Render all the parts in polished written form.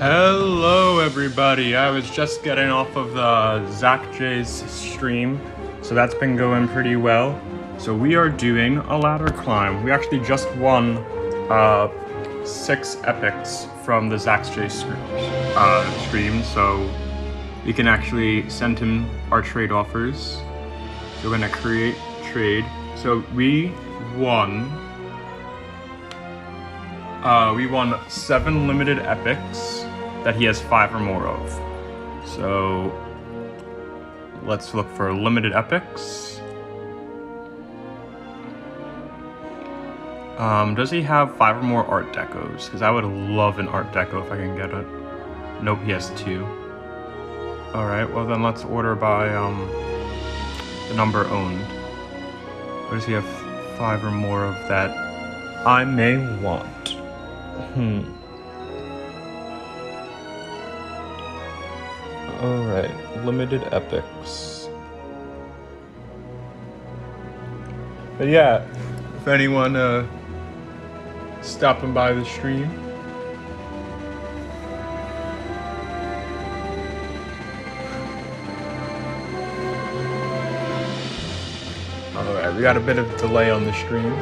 Hello everybody, I was just getting off of the Zach J's stream, so that's been going pretty well. So we are doing a ladder climb. We actually just won 6 epics from the Zach J stream, so we can actually send him our trade offers. So we're gonna create trade. So we won 7 limited epics that he has 5 or more of. So let's look for limited epics. Does he have 5 or more art decos? Because I would love an art deco if I can get it. Nope, he has 2. Alright, well then let's order by the number owned. Or does he have 5 or more of that I may want? Alright, limited epics. But yeah, if anyone stopping by the stream, alright, we got a bit of delay on the stream.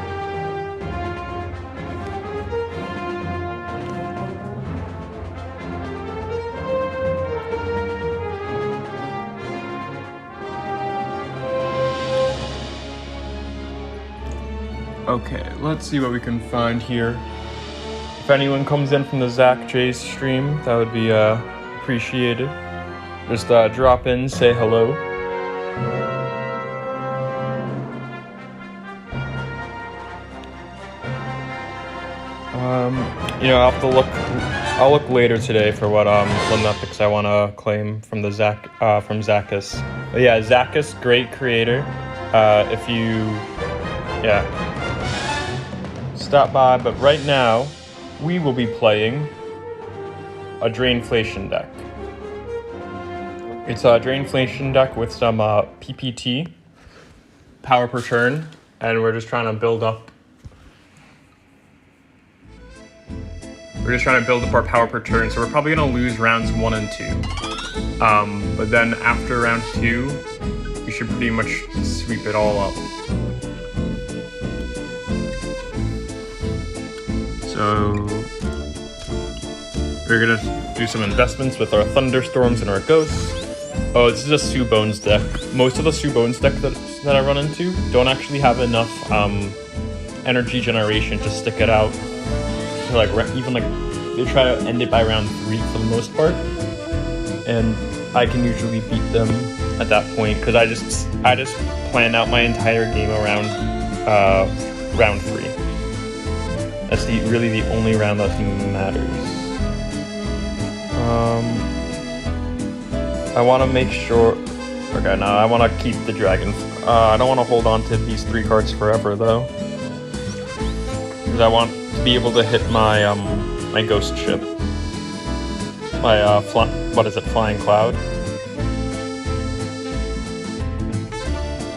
Okay, let's see what we can find here. If anyone comes in from the Zach J's stream, that would be appreciated. Just drop in, say hello. I'll have to look. I'll look later today for what epics I want to claim from the from Zacchus. But yeah, Zacchus, great creator. If you, stop by. But right now, we will be playing a Drainflation deck. It's a Drainflation deck with some PPT, power per turn, and we're just trying to build up. We're just trying to build up our power per turn, so we're probably gonna lose rounds 1 and 2. But then after round 2, we should pretty much sweep it all up. So we're gonna do some investments with our thunderstorms and our ghosts. Oh, this is a Sue Bones deck. Most of the Sue Bones deck that I run into don't actually have enough energy generation to stick it out. To even they try to end it by round 3 for the most part, and I can usually beat them at that point because I just plan out my entire game around round 3. That's really the only round that matters. I want to make sure. Okay, now I want to keep the dragon. I don't want to hold on to these 3 cards forever though, because I want to be able to hit my my ghost ship. My Flying Cloud.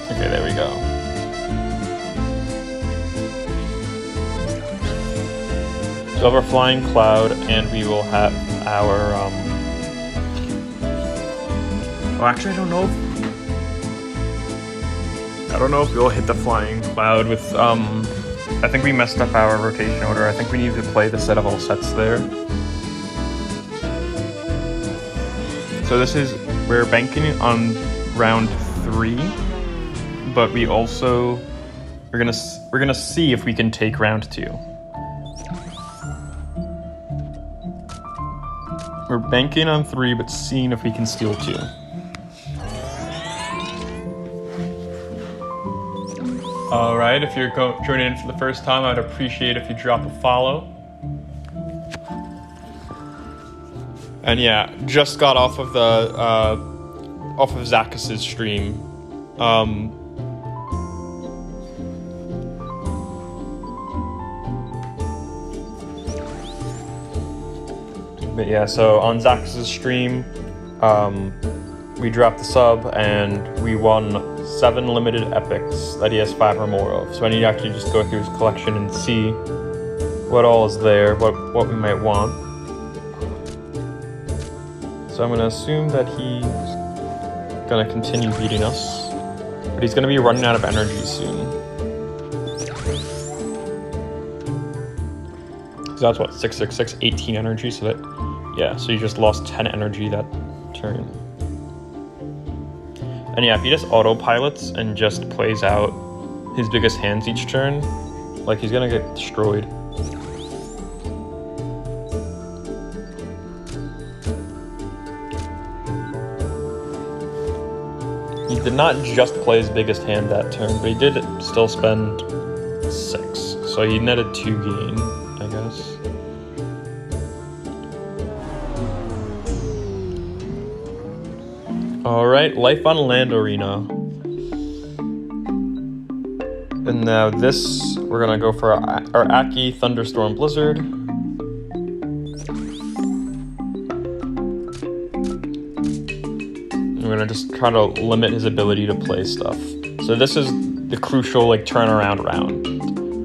Okay, there we go. So we have our Flying Cloud, and we will have our oh, actually, I don't know if we'll hit the Flying Cloud with I think we messed up our rotation order. I think we need to play the set of all sets there. So we're banking on round 3, but we also we're gonna see if we can take round 2. We're banking on 3, but seeing if we can steal 2. Alright, if you're joining in for the first time, I'd appreciate if you drop a follow. And yeah, just got off of Zacchus's stream. But yeah, so on Zacchus's stream, we dropped the sub and we won 7 limited epics that he has 5 or more of. So I need to actually just go through his collection and see what all is there, what we might want. So I'm gonna assume that he's gonna continue beating us, but he's gonna be running out of energy soon. So that's what, 666, 18 energy, so that, yeah, so you just lost 10 energy that turn. And yeah, if he just autopilots and just plays out his biggest hands each turn, like, he's gonna get destroyed. He did not just play his biggest hand that turn, but he did still spend 6. So he netted 2 gain, I guess. Alright, Life on Land Arena. And now this, we're gonna go for our Aki Thunderstorm Blizzard. We're gonna just try to limit his ability to play stuff. So this is the crucial, like, turnaround round.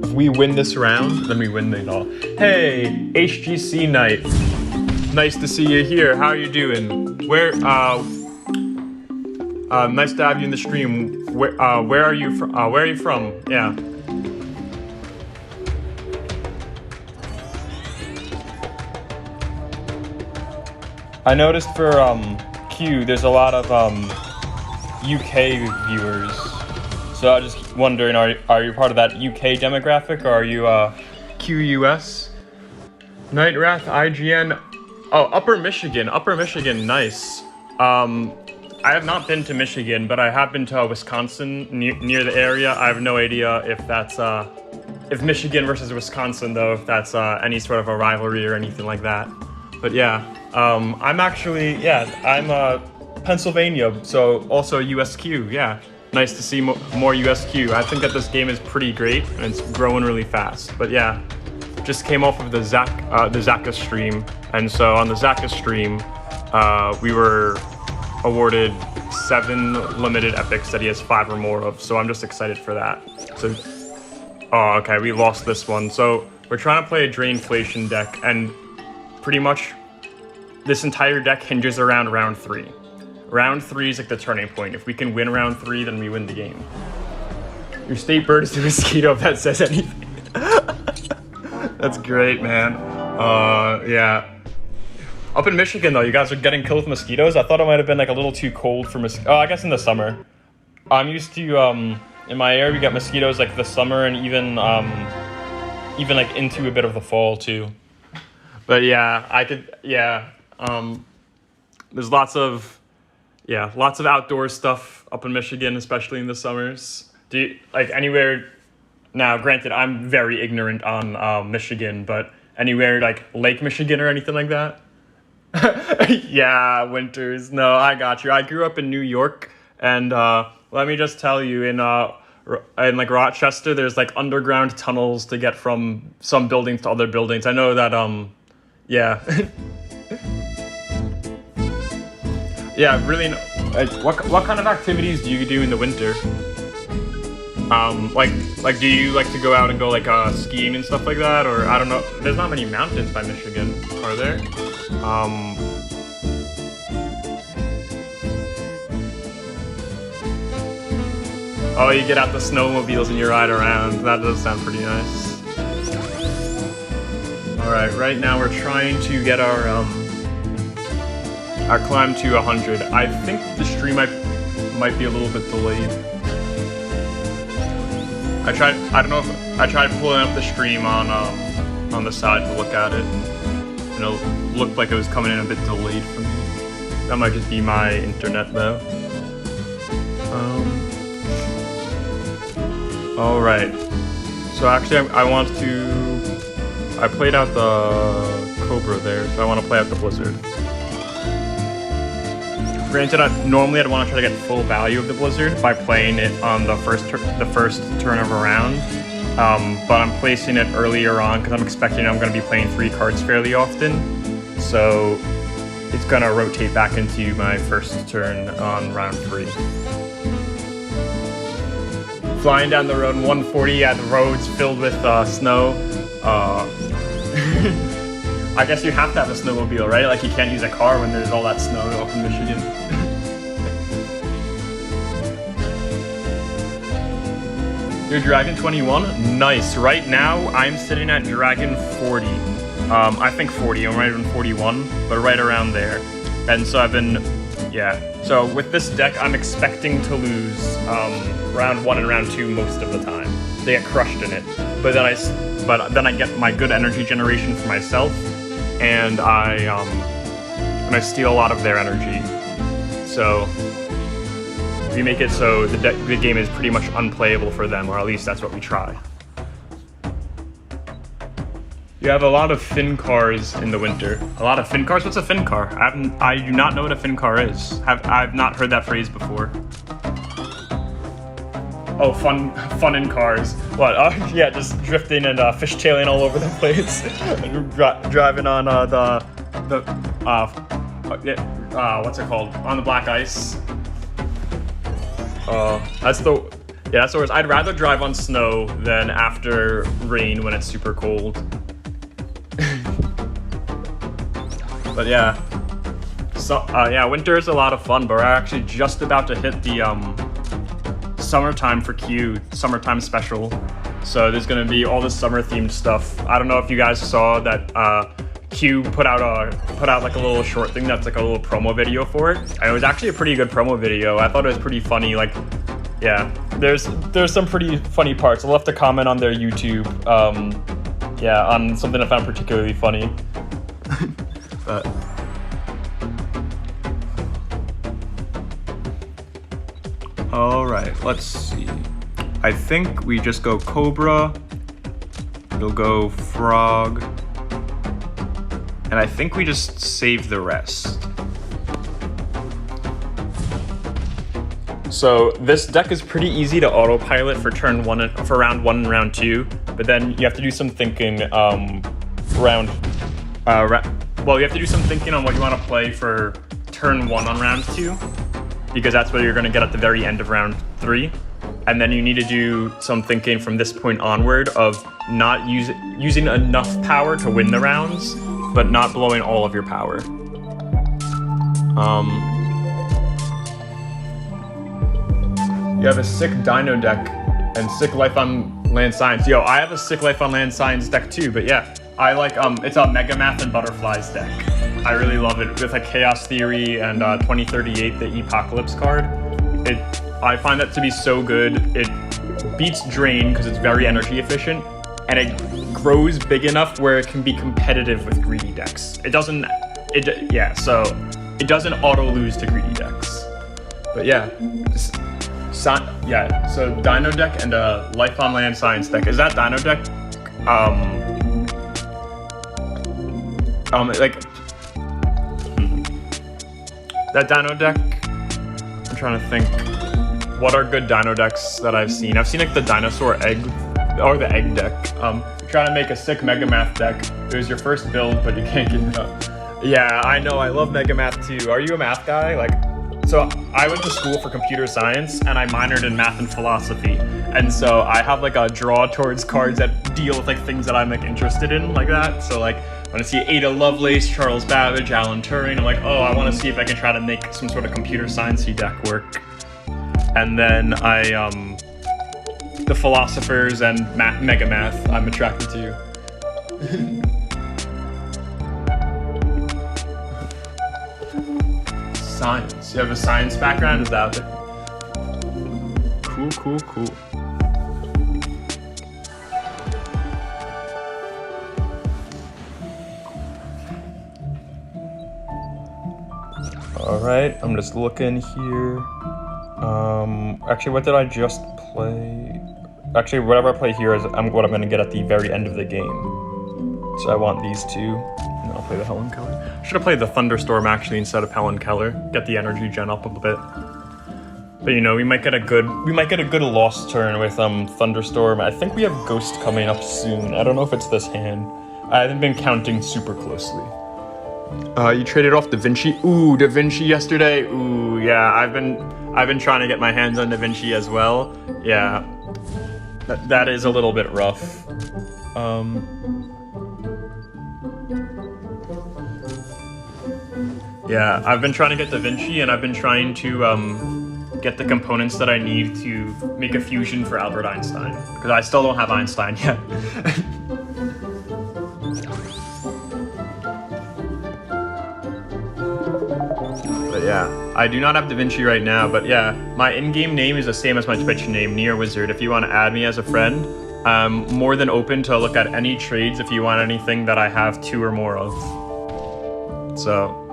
If we win this round, then we win it all. Hey, HGC Knight. Nice to see you here. How are you doing? Nice to have you in the stream. Where are you from? Where are you from? Yeah. I noticed for Q, there's a lot of UK viewers. So I was just wondering, are you part of that UK demographic, or are you QUS? Nightwrath, IGN. Oh, Upper Michigan, nice. I have not been to Michigan, but I have been to Wisconsin, near the area. I have no idea if that's, if Michigan versus Wisconsin, though, if that's any sort of a rivalry or anything like that. But yeah, I'm actually, I'm Pennsylvania, so also USQ, yeah. Nice to see more USQ. I think that this game is pretty great, and it's growing really fast. But yeah, just came off of the Zaka stream, and so on the Zaka stream, we were awarded 7 limited epics that he has 5 or more of, so I'm just excited for that. So, oh, okay, we lost this one. So we're trying to play a Drainflation deck, and pretty much this entire deck hinges around round 3. Round 3 is like the turning point. If we can win round 3, then we win the game. Your state bird is the mosquito, if that says anything. That's great, man. Yeah. Up in Michigan, though, you guys are getting killed with mosquitoes? I thought it might have been like a little too cold for mosquitoes. Oh, I guess in the summer. I'm used to, in my area, we get mosquitoes like the summer and even like into a bit of the fall, too. But yeah, there's lots of outdoor stuff up in Michigan, especially in the summers. Do you, like, anywhere, now granted, I'm very ignorant on Michigan, but anywhere like Lake Michigan or anything like that? Yeah, winters. No, I got you. I grew up in New York, and let me just tell you, in like Rochester, there's like underground tunnels to get from some buildings to other buildings. I know that, yeah. Yeah, really. What kind of activities do you do in the winter? Like, do you like to go out and go like skiing and stuff like that, or I don't know? There's not many mountains by Michigan, are there? Oh, you get out the snowmobiles and you ride around. That does sound pretty nice. All right now we're trying to get our climb to 100. I think the stream might be a little bit delayed. I tried pulling up the stream on the side to look at it, and it looked like it was coming in a bit delayed for me. That might just be my internet, though. All right. So actually, I played out the Cobra there, so I want to play out the Blizzard. Granted, normally I'd want to try to get full value of the Blizzard by playing it on the first turn of a round, but I'm placing it earlier on because I'm expecting I'm going to be playing 3 cards fairly often, so it's going to rotate back into my first turn on round 3. Flying down the road 140, yeah, the road's filled with snow. I guess you have to have a snowmobile, right? Like you can't use a car when there's all that snow up in Michigan. You're Dragon 21? Nice. Right now, I'm sitting at Dragon 40. I think 40, I'm right around 41, but right around there. And so I've been, yeah. So with this deck, I'm expecting to lose round 1 and round 2 most of the time. They get crushed in it. But then I get my good energy generation for myself, and I steal a lot of their energy. So we make it so the game is pretty much unplayable for them, or at least that's what we try. You have a lot of fin cars in the winter. A lot of fin cars? What's a fin car? I do not know what a fin car is. I've not heard that phrase before. Oh, fun in cars. What? Yeah, just drifting and fishtailing all over the place. Driving on what's it called? On the black ice. That's the worst. I'd rather drive on snow than after rain when it's super cold. But yeah. So yeah, winter is a lot of fun, but we're actually just about to hit the summertime for Q, summertime special. So there's gonna be all this summer themed stuff. I don't know if you guys saw that Q put out like a little short thing that's like a little promo video for it. And it was actually a pretty good promo video. I thought it was pretty funny. Like, yeah, there's some pretty funny parts. I'll have to comment on their YouTube, yeah, on something I found particularly funny. But all right, let's see. I think we just go Cobra. We'll go Frog. And I think we just save the rest. So this deck is pretty easy to autopilot for turn 1, for round 1 and round 2, but then you have to do some thinking well, you have to do some thinking on what you want to play for turn 1 on round 2, because that's what you're going to get at the very end of round 3. And then you need to do some thinking from this point onward of not using enough power to win the rounds, but not blowing all of your power. You have a sick Dino deck and sick Life on Land Science. Yo, I have a sick Life on Land Science deck too, but yeah, I like, it's a Mega Math and Butterflies deck. I really love it with like Chaos Theory and 2038, the Epocalypse card. I find that to be so good. It beats Drain because it's very energy efficient, and it grows big enough where it can be competitive with greedy decks. So it doesn't auto lose to greedy decks. But yeah, so Dino deck and a Life on Land Science deck. Is that Dino deck? That Dino deck, I'm trying to think, what are good Dino decks that I've seen? I've seen like the Dinosaur Egg, or the Egg deck. You're trying to make a sick Mega Math deck. It was your first build, but you can't give it up. Yeah, I know, I love Mega Math too. Are you a math guy? So I went to school for computer science, and I minored in math and philosophy. And so I have like a draw towards cards that deal with like things that I'm like interested in, like that. So like, when I see Ada Lovelace, Charles Babbage, Alan Turing, I'm like, oh, I want to see if I can try to make some sort of computer sciencey deck work. And then the philosophers and Mega Math, I'm attracted to. Science. You have a science background? Is that it? Cool. All right, I'm just looking here. Actually, what did I just play? Actually, whatever I play here is what I'm going to get at the very end of the game. So I want these two, and I'll play the Helen Keller. Should have played the Thunderstorm actually instead of Helen Keller. Get the energy gen up a bit. But you know, we might get a good lost turn with Thunderstorm. I think we have Ghost coming up soon. I don't know if it's this hand. I haven't been counting super closely. You traded off Da Vinci. Ooh, Da Vinci yesterday. Ooh, yeah. I've been trying to get my hands on Da Vinci as well. Yeah, that is a little bit rough. Yeah, I've been trying to get Da Vinci, and I've been trying to get the components that I need to make a fusion for Albert Einstein, because I still don't have Einstein yet. But yeah, I do not have Da Vinci right now, but yeah, my in-game name is the same as my Twitch name, NearWizard. If you want to add me as a friend, I'm more than open to look at any trades if you want anything that I have 2 or more of. So...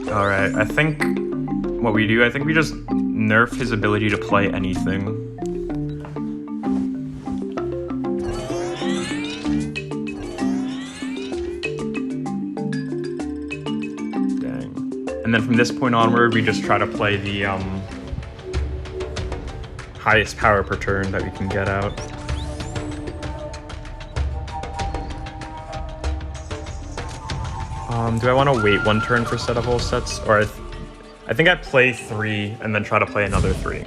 Alright, I think what we do, I think we just nerf his ability to play anything. Dang. And then from this point onward, we just try to play the highest power per turn that we can get out. Do I want to wait 1 turn for set of all sets? Or I think I play 3 and then try to play another 3.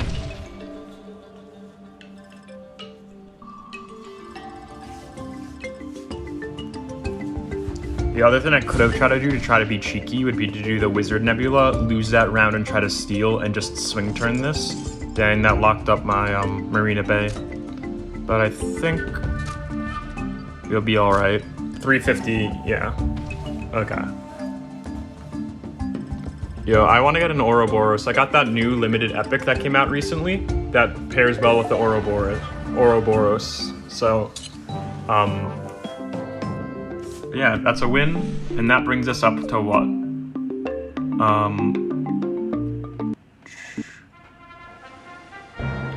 The other thing I could have tried to do to try to be cheeky would be to do the Wizard Nebula, lose that round and try to steal and just swing turn this. Dang, that locked up my Marina Bay. But I think it'll be alright. 350, yeah. Okay. Yo, I want to get an Ouroboros. I got that new limited epic that came out recently that pairs well with the Ouroboros. So, yeah, that's a win, and that brings us up to what?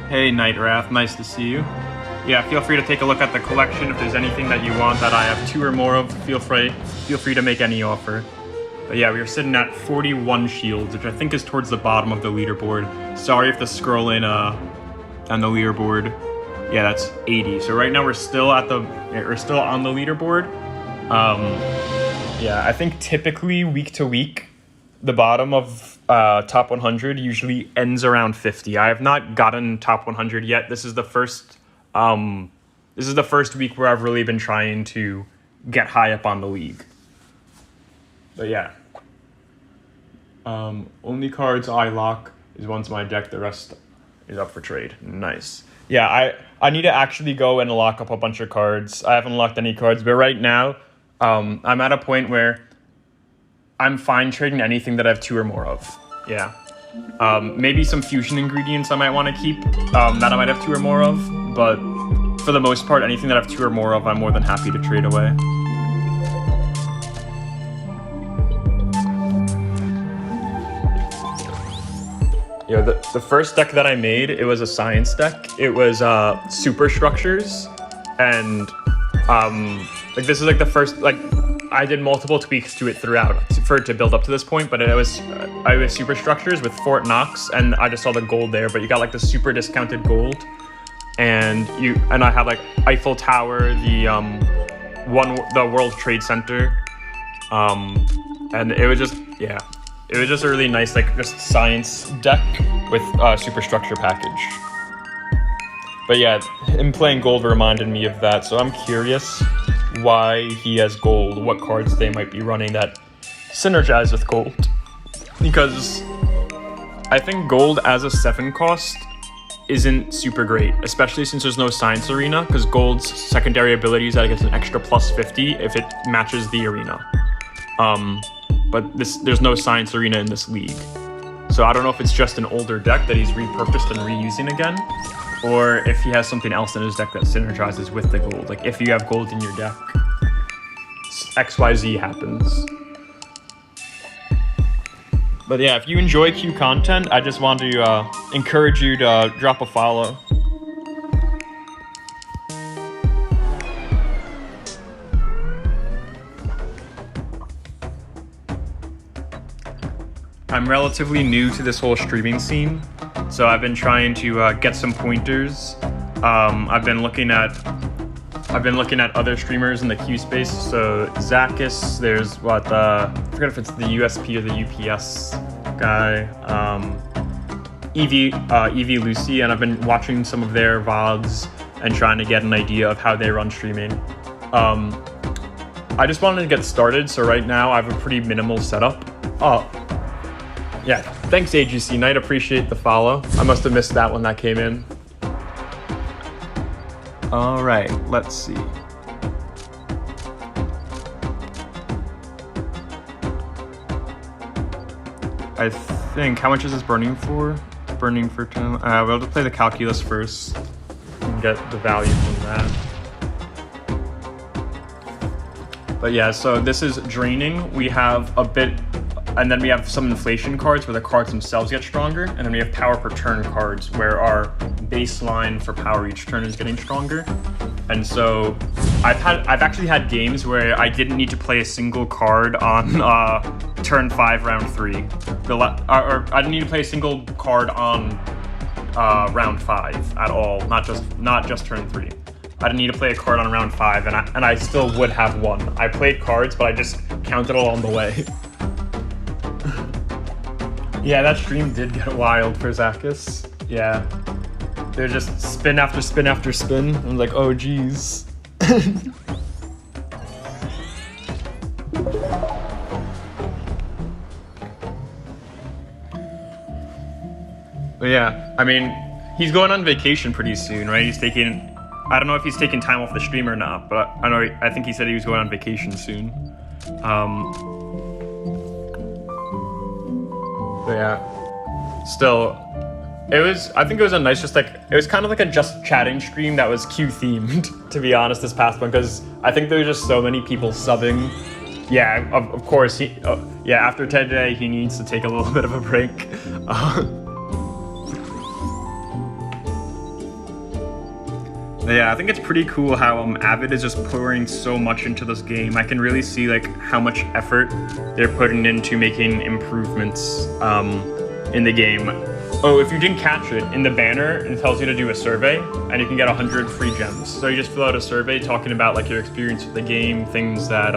Hey, Night Wrath, nice to see you. Yeah, feel free to take a look at the collection. If there's anything that you want that I have 2 or more of, feel free to make any offer. But yeah, we are sitting at 41 shields, which I think is towards the bottom of the leaderboard. Sorry if the scroll in on the leaderboard. Yeah, that's 80. So right now we're still on the leaderboard. Yeah, I think typically week to week, the bottom of top 100 usually ends around 50. I have not gotten top 100 yet. This is the first week where I've really been trying to get high up on the league. But yeah. Only cards I lock is one's my deck, the rest is up for trade. Nice. Yeah, I need to actually go and lock up a bunch of cards. I haven't locked any cards, but right now, I'm at a point where I'm fine trading anything that I have 2 or more of. Yeah. Maybe some fusion ingredients I might want to keep, that I might have 2 or more of, but for the most part, anything that I have 2 or more of, I'm more than happy to trade away. You know, the first deck that I made, it was a science deck. It was superstructures, and like this is like the first, like I did multiple tweaks to it throughout for it to build up to this point, but I was superstructures with Fort Knox, and I just saw the gold there, but you got like the super discounted gold, and I had like Eiffel Tower, the World Trade Center, and it was just, yeah. It was just a really nice, like, just science deck with superstructure package. But yeah, him playing gold reminded me of that, so I'm curious why he has gold, what cards they might be running that synergize with gold. Because I think gold as a 7 cost isn't super great, especially since there's no science arena, because gold's secondary ability is that it gets an extra plus 50 if it matches the arena. But there's no science arena in this league. So I don't know if it's just an older deck that he's repurposed and reusing again, or if he has something else in his deck that synergizes with the gold. Like if you have gold in your deck, XYZ happens. But yeah, if you enjoy Q content, I just want to encourage you to drop a follow. I'm relatively new to this whole streaming scene, so I've been trying to get some pointers. I've been looking at I've been looking at other streamers in the Q space. So Zackus, there's what I forget if it's the USP or the UPS guy. Evie Lucy, and I've been watching some of their VODs and trying to get an idea of how they run streaming. I just wanted to get started, so right now I have a pretty minimal setup. Oh, yeah, thanks AGC Knight, appreciate the follow. I must have missed that when that came in. All right, let's see. I think, how much is this burning for? Burning for 10. We'll just play the calculus first and get the value from that. But yeah, so this is draining. We have a bit, and then we have some inflation cards where the cards themselves get stronger, and then we have power per turn cards where our baseline for power each turn is getting stronger. And so I've actually had games where I didn't need to play a single card on turn 5, round 3. Or I didn't need to play a single card on round 5 at all, not just turn 3. I didn't need to play a card on round 5, and I still would have won. I played cards, but I just counted along the way. Yeah, that stream did get wild for Zackus. Yeah. They're just spin after spin after spin. I'm like, oh geez. But yeah, I mean, he's going on vacation pretty soon, right? I don't know if he's taking time off the stream or not, but I think he said he was going on vacation soon. But yeah, still, I think it was a nice, it was kind of like a just chatting stream that was Q themed, to be honest, this past one, because I think there were just so many people subbing. Yeah, of course, yeah, after today, he needs to take a little bit of a break. Yeah, I think it's pretty cool how Avid is just pouring so much into this game. I can really see like how much effort they're putting into making improvements in the game. Oh, if you didn't catch it, in the banner, it tells you to do a survey, and you can get 100 free gems. So you just fill out a survey talking about like your experience with the game, things that,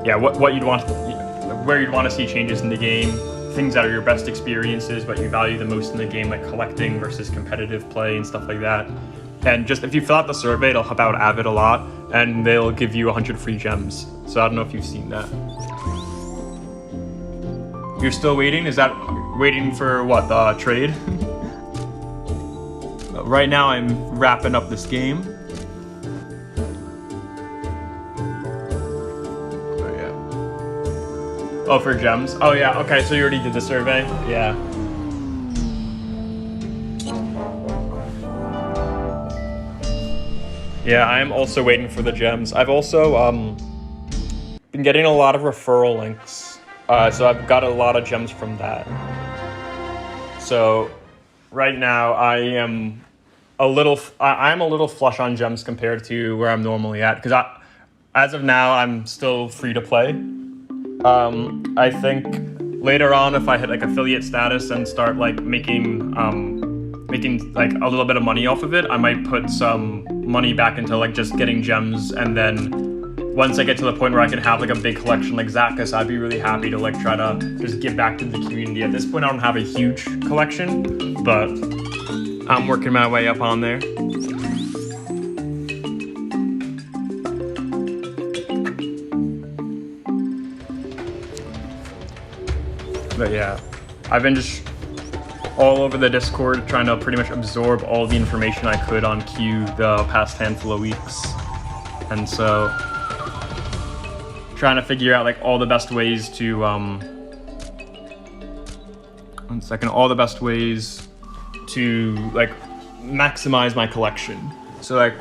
yeah, what you'd want, where you'd want to see changes in the game, things that are your best experiences, what you value the most in the game, like collecting versus competitive play and stuff like that. And just if you fill out the survey, it'll help out Avid a lot, and they'll give you 100 free gems. So I don't know if you've seen that. You're still waiting? Is that waiting for what, the trade? Right now I'm wrapping up this game. Oh yeah. Oh, for gems? Oh yeah, okay, so you already did the survey? Yeah. Yeah, I am also waiting for the gems. I've also been getting a lot of referral links. So I've got a lot of gems from that. So right now I'm a little flush on gems compared to where I'm normally at, because as of now I'm still free to play. I think later on, if I hit like affiliate status and start like making like a little bit of money off of it, I might put some money back into like just getting gems, and then once I get to the point where I can have like a big collection like Zackus, I'd be really happy to like try to just give back to the community. At this point, I don't have a huge collection, but I'm working my way up on there. But yeah, I've been just all over the Discord trying to pretty much absorb all the information I could on Q the past handful of weeks. And so trying to figure out like all the best ways to all the best ways to like maximize my collection. So like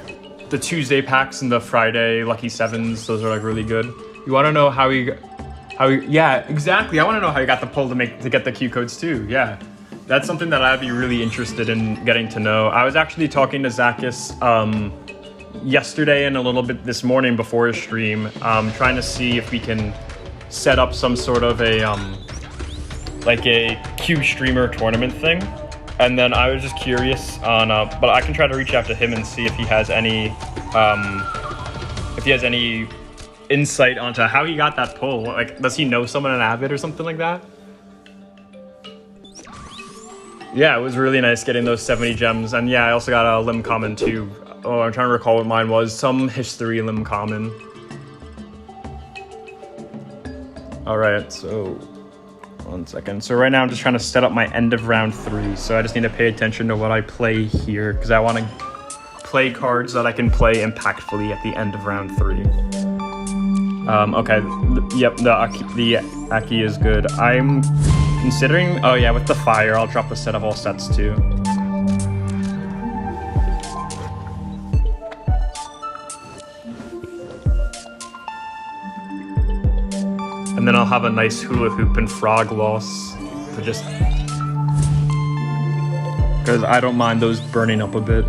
the Tuesday packs and the Friday Lucky Sevens, those are like really good. You want to know how yeah, exactly. I want to know how you got the pull to get the Q codes too. Yeah, that's something that I'd be really interested in getting to know. I was actually talking to Zackus yesterday and a little bit this morning before his stream, trying to see if we can set up some sort of a like a Q streamer tournament thing. And then I was just curious on, but I can try to reach out to him and see if he has any insight onto how he got that pull. Like, does he know someone in Avid or something like that? Yeah, it was really nice getting those 70 gems. And yeah, I also got a limb common too. Oh, I'm trying to recall what mine was. Some history limb common. Alright, so 1 second. So right now I'm just trying to set up my end of round 3. So I just need to pay attention to what I play here, because I want to play cards that I can play impactfully at the end of round 3. Okay, yep, the Aki is good. I'm considering, oh yeah, with the fire, I'll drop the set of all sets too. And then I'll have a nice hula hoop and frog loss to just, because I don't mind those burning up a bit.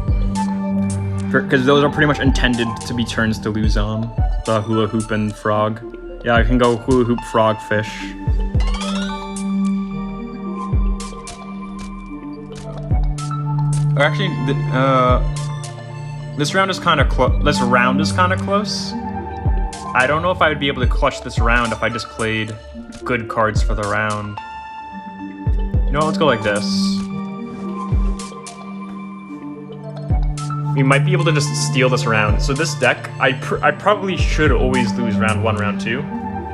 Because those are pretty much intended to be turns to lose on. The hula hoop and frog. Yeah, I can go hula hoop, frog, fish. Or actually, this round is kind of close. This round is kind of close. I don't know if I would be able to clutch this round if I just played good cards for the round. You know what, let's go like this. We might be able to just steal this round. So this deck, I probably should always lose round 1, round 2.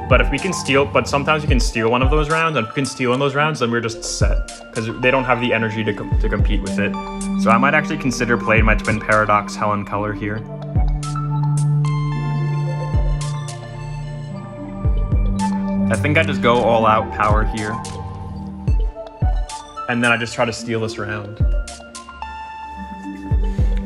But if we can steal, but sometimes we can steal one of those rounds, and if we can steal one of those rounds, then we're just set. Because they don't have the energy to compete with it. So I might actually consider playing my Twin Paradox Helen Keller here. I think I just go all out power here. And then I just try to steal this round.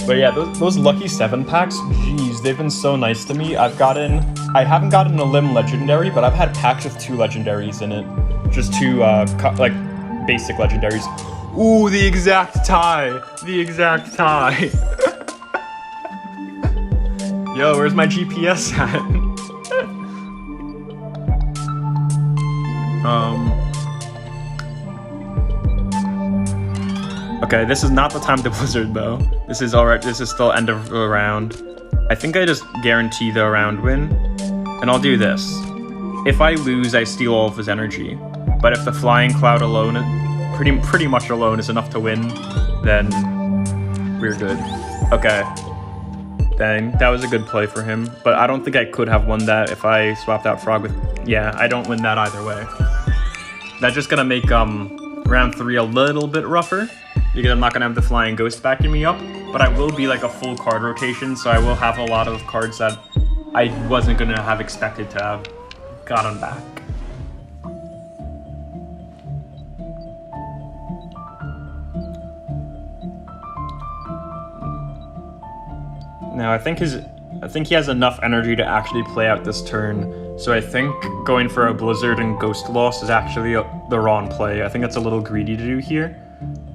But yeah, those lucky 7 packs, geez, they've been so nice to me. I haven't gotten a limb legendary, but I've had packs with 2 legendaries in it. Just 2, like, basic legendaries. Ooh, the exact tie! The exact tie! Yo, where's my GPS at? Okay, this is not the time to Blizzard though. This is alright, this is still end of the round. I think I just guarantee the round win. And I'll do this. If I lose, I steal all of his energy. But if the Flying Cloud alone, pretty much alone, is enough to win, then we're good. Okay. Dang, that was a good play for him. But I don't think I could have won that if I swapped out Frog with... Yeah, I don't win that either way. That's just gonna make round 3 a little bit rougher, because I'm not gonna have the Flying Ghost backing me up, but I will be like a full card rotation, so I will have a lot of cards that I wasn't gonna have expected to have gotten back. Now I think he has enough energy to actually play out this turn. So I think going for a Blizzard and Ghost Loss is actually the wrong play. I think that's a little greedy to do here.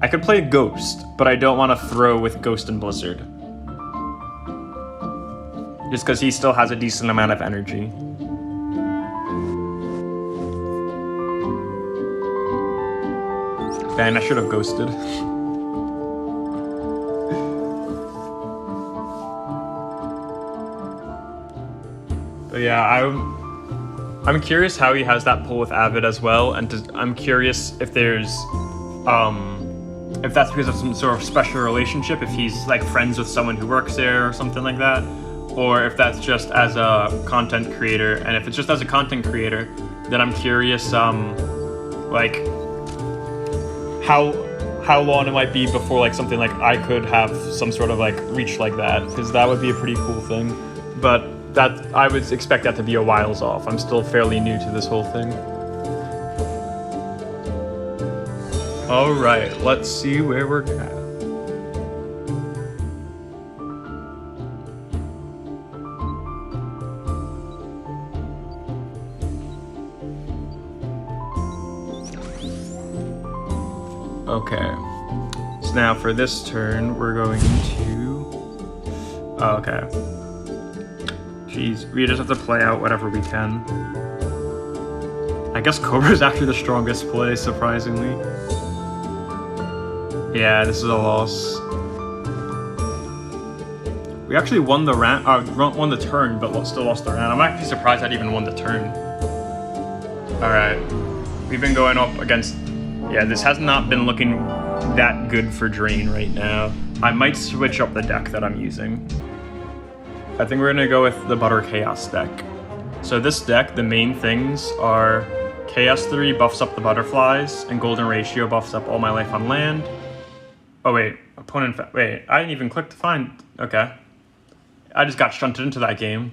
I could play Ghost, but I don't want to throw with Ghost and Blizzard. Just because he still has a decent amount of energy. Dang, I should have ghosted. But yeah, I'm curious how he has that pull with Avid as well, and I'm curious if there's, if that's because of some sort of special relationship, if he's like friends with someone who works there or something like that, or if that's just as a content creator. And if it's just as a content creator, then I'm curious, like how long it might be before like something like I could have some sort of like reach like that, because that would be a pretty cool thing. But that I would expect that to be a whiles off. I'm still fairly new to this whole thing. All right, let's see where we're at. Okay, so now for this turn, we're going to... Oh, okay. Jeez, we just have to play out whatever we can. I guess Cobra is actually the strongest play, surprisingly. Yeah, this is a loss. We actually won the won the turn, but still lost the round. I'm actually surprised I'd even won the turn. Alright. We've been going up against... Yeah, this has not been looking that good for Drain right now. I might switch up the deck that I'm using. I think we're gonna go with the Butter Chaos deck. So this deck, the main things are Chaos 3 buffs up the butterflies, and Golden Ratio buffs up all my life on land. Oh wait, opponent... Wait, I didn't even click to find... Okay. I just got shunted into that game.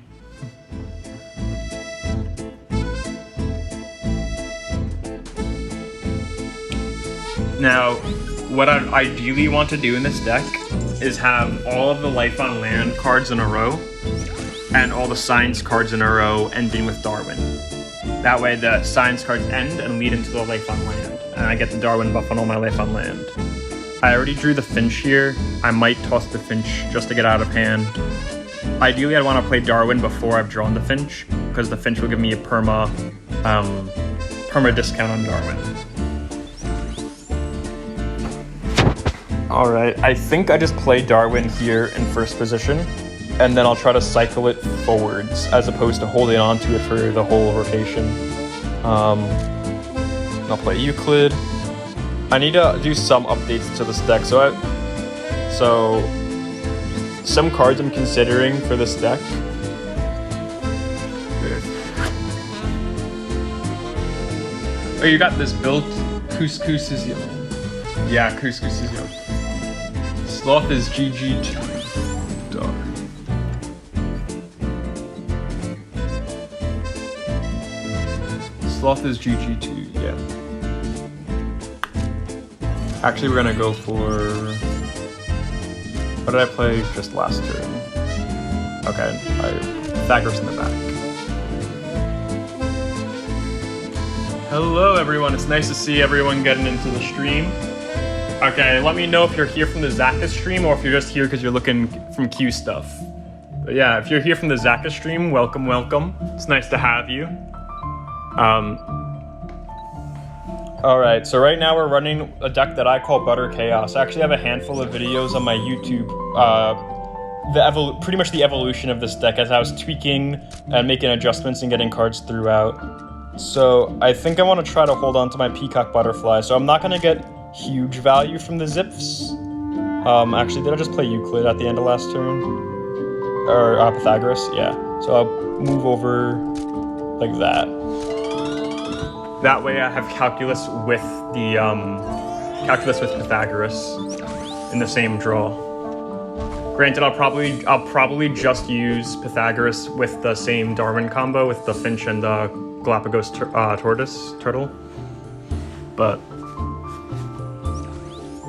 Now, what I ideally want to do in this deck is have all of the life on land cards in a row and all the science cards in a row ending with Darwin. That way the science cards end and lead into the life on land, and I get the Darwin buff on all my life on land. I already drew the Finch here. I might toss the Finch just to get out of hand. Ideally, I'd want to play Darwin before I've drawn the Finch, because the Finch will give me a perma discount on Darwin. Alright, I think I just play Darwin here in first position, and then I'll try to cycle it forwards, as opposed to holding on to it for the whole rotation. I'll play Euclid. I need to do some updates to this deck, so some cards I'm considering for this deck. Oh, you got this built. Couscous is young. Yeah, Couscous is young. Sloth is GG2. Dog. Sloth is GG2, yeah. Actually, we're gonna go for... What did I play just last turn? Okay, Pythagoras in the back. Hello everyone, it's nice to see everyone getting into the stream. Okay, let me know if you're here from the Zakka stream or if you're just here because you're looking from Q stuff. But yeah, if you're here from the Zakka stream, welcome, welcome. It's nice to have you. Alright, so right now we're running a deck that I call Butter Chaos. I actually have a handful of videos on my YouTube, pretty much the evolution of this deck as I was tweaking and making adjustments and getting cards throughout. So I think I want to try to hold on to my Peacock Butterfly, so I'm not going to get huge value from the Zips. Actually, did I just play Euclid at the end of last turn? Or Pythagoras? Yeah. So I'll move over like that. That way I have Calculus with the Calculus with Pythagoras in the same draw. Granted, I'll probably just use Pythagoras with the same Darwin combo with the Finch and the Galapagos turtle, but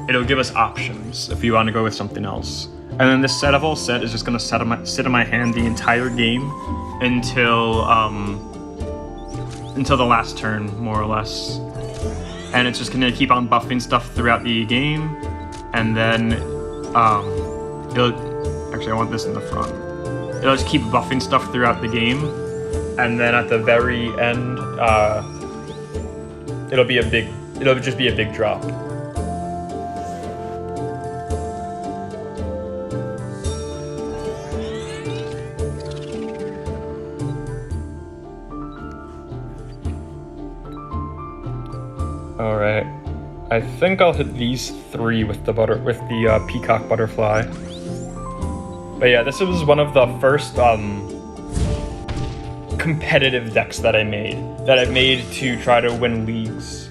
it'll give us options if you want to go with something else. And then this set of all set is just gonna sit in my hand the entire game until the last turn, more or less. And it's just gonna keep on buffing stuff throughout the game, and then actually I want this in the front. It'll just keep buffing stuff throughout the game, and then at the very end, it'll just be a big drop. Alright, I think I'll hit these three with the Peacock Butterfly. But yeah, this was one of the first competitive decks that I made to try to win leagues.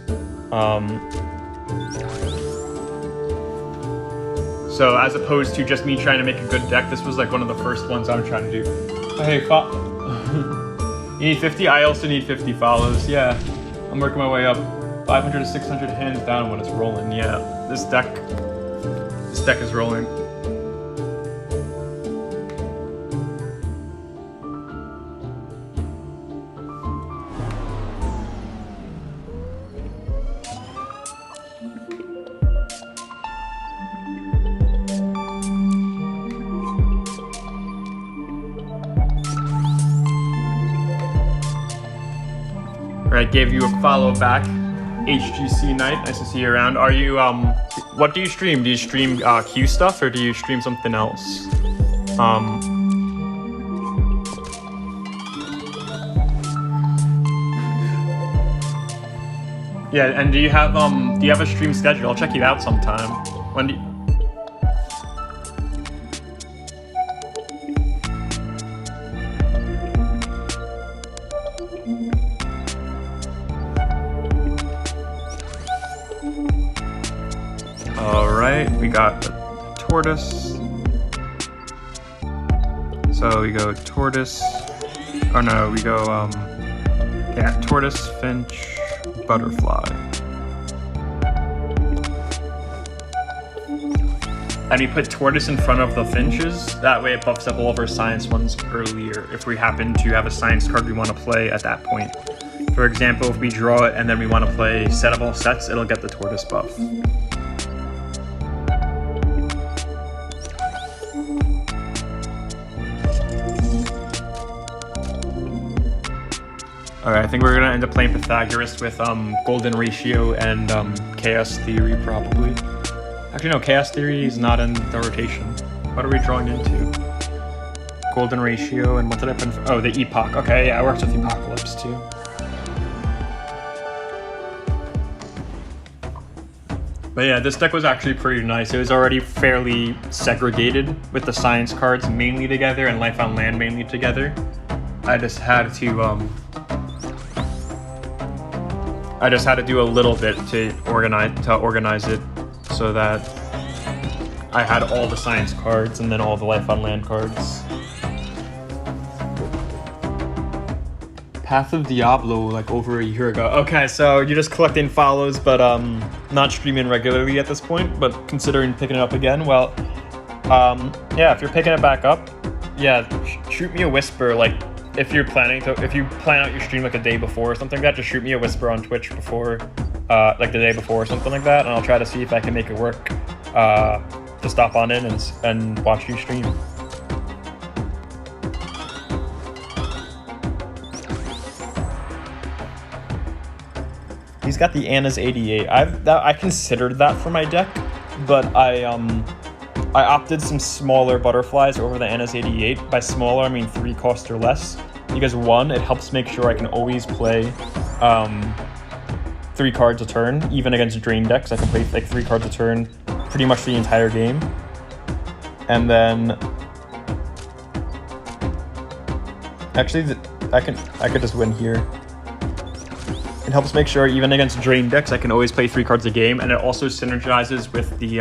So as opposed to just me trying to make a good deck, this was like one of the first ones I'm trying to do. Hey, you need 50? I also need 50 follows. Yeah, I'm working my way up. 500 to 600 hands down when it's rolling. Yeah, this deck is rolling. Alright, gave you a follow back. HGC Knight, nice to see you around. Are you, what do you stream? Do you stream Q stuff or do you stream something else? Yeah, and do you have a stream schedule? I'll check you out sometime. When do you... Alright, we got the tortoise. So we go tortoise. Oh no, we go yeah, tortoise, finch, butterfly. And we put tortoise in front of the finches. That way it buffs up all of our science ones earlier if we happen to have a science card we want to play at that point. For example, if we draw it and then we want to play set of all sets, it'll get the tortoise buff. Alright, I think we're gonna end up playing Pythagoras with Golden Ratio and Chaos Theory probably. Actually no, Chaos Theory is not in the rotation. What are we drawing into? Golden Ratio and what did I put in? Oh, the Epoch. Okay, yeah, it works with Apocalypse too. But yeah, this deck was actually pretty nice. It was already fairly segregated with the science cards mainly together and Life on Land mainly together. I just had to do a little bit to organize it so that I had all the science cards and then all the Life on Land cards. Path of Diablo like over a year ago. Okay, so you're just collecting follows but not streaming regularly at this point, but considering picking it up again. Well, yeah, if you're picking it back up, yeah, shoot me a whisper like if you plan out your stream like a day before or something like that, just shoot me a whisper on Twitch before, like the day before or something like that, and I'll try to see if I can make it work to stop on in and watch you stream. He's got the Anna's 88. I considered that for my deck, but I opted some smaller butterflies over the Anna's 88. By smaller, I mean 3 cost or less. Because 1, it helps make sure I can always play 3 cards a turn, even against drain decks. I can play like 3 cards a turn pretty much the entire game. And then actually I could just win here. It helps make sure even against drain decks I can always play 3 cards a game, and it also synergizes with the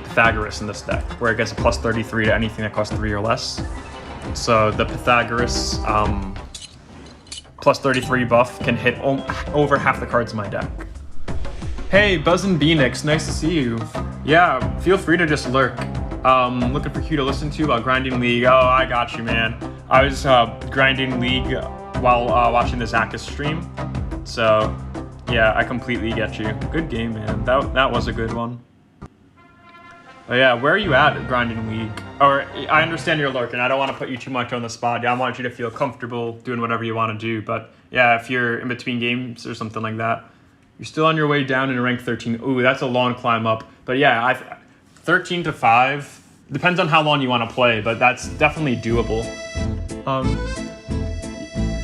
Pythagoras in this deck, where it gets a plus 33 to anything that costs 3 or less. So the Pythagoras plus 33 buff can hit over half the cards in my deck. Hey, Buzz and Beanix, nice to see you. Yeah, feel free to just lurk. Looking for Hugh to listen to while grinding League. Oh, I got you, man. I was grinding League while watching the Zakis stream. So, yeah, I completely get you. Good game, man. That was a good one. Oh yeah, where are you at grinding League? Or, I understand you're lurking. I don't want to put you too much on the spot. Yeah, I want you to feel comfortable doing whatever you want to do. But yeah, if you're in between games or something like that, you're still on your way down in rank 13. Ooh, that's a long climb up. But yeah, 13 to 5. Depends on how long you want to play, but that's definitely doable.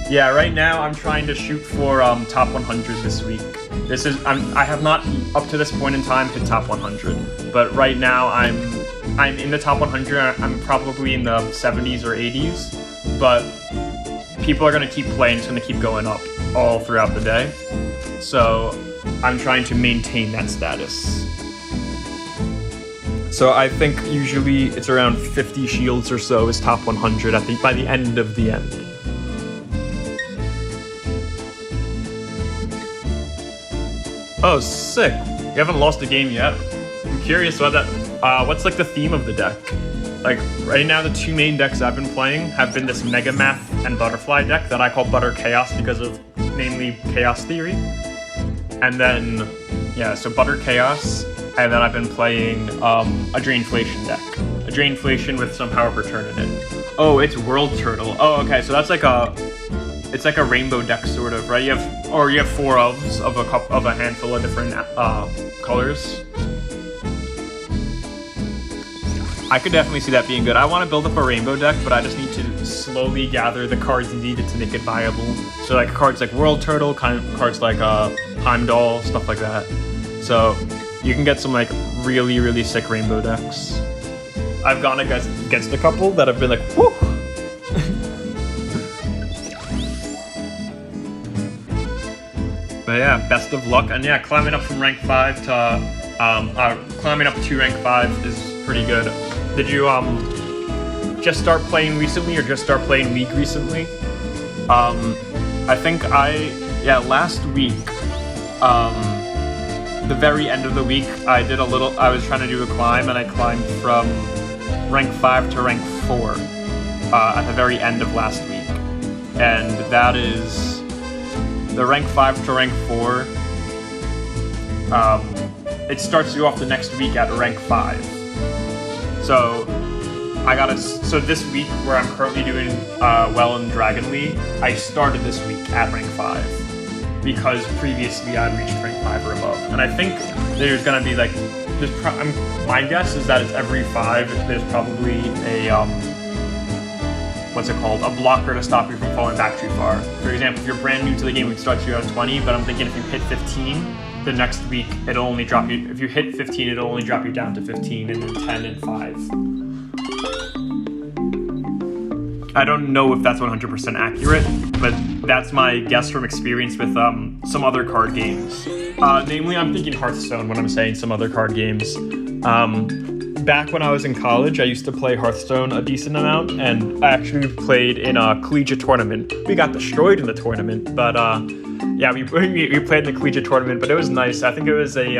Yeah, right now I'm trying to shoot for top 100 this week. I have not up to this point in time hit top 100, but right now I'm in the top 100. I'm probably in the 70s or 80s, but people are gonna keep playing. It's gonna keep going up all throughout the day. So I'm trying to maintain that status. So I think usually it's around 50 shields or so is top 100 by the end of the end. Oh, sick. You haven't lost a game yet? I'm curious about that. What's like the theme of the deck? Like right now the 2 main decks I've been playing have been this Mega Math and Butterfly deck that I call Butter Chaos because of namely Chaos Theory. And then, yeah, so Butter Chaos, and then I've been playing a Drainflation deck. A Drainflation with some Power Per Turn in it. Oh, it's World Turtle. Oh, okay, so that's like a it's like a rainbow deck sort of, right? You have 4 elves of a handful of different colors. I could definitely see that being good. I want to build up a rainbow deck, but I just need to slowly gather the cards needed to make it viable. So like cards like World Turtle, cards like Heimdall, stuff like that. So you can get some like really, really sick rainbow decks. I've gone against a couple that have been like, whoo! But yeah, best of luck. And yeah, climbing up from rank 5 to climbing up to rank 5 is pretty good. Did you just start playing recently or just start playing League recently? I think last week, the very end of the week, I was trying to do a climb, and I climbed from rank 5 to rank 4 at the very end of last week. And that is the rank 5 to rank 4. It starts you off the next week at rank 5. So so this week where I'm currently doing well in Dragon League, I started this week at rank 5 because previously I'd reached rank 5 or above. And I think there's gonna be like, my guess is that it's every 5. There's probably a a blocker to stop you from falling back too far. For example, if you're brand new to the game, it starts you at 20, but I'm thinking if you hit 15, the next week it'll only drop you, if you hit 15, it'll only drop you down to 15 and then 10 and 5. I don't know if that's 100% accurate, but that's my guess from experience with some other card games. Namely, I'm thinking Hearthstone when I'm saying some other card games. Back when I was in college, I used to play Hearthstone a decent amount, and I actually played in a collegiate tournament. We got destroyed in the tournament, but yeah, we played in the collegiate tournament, but it was nice. I think it was a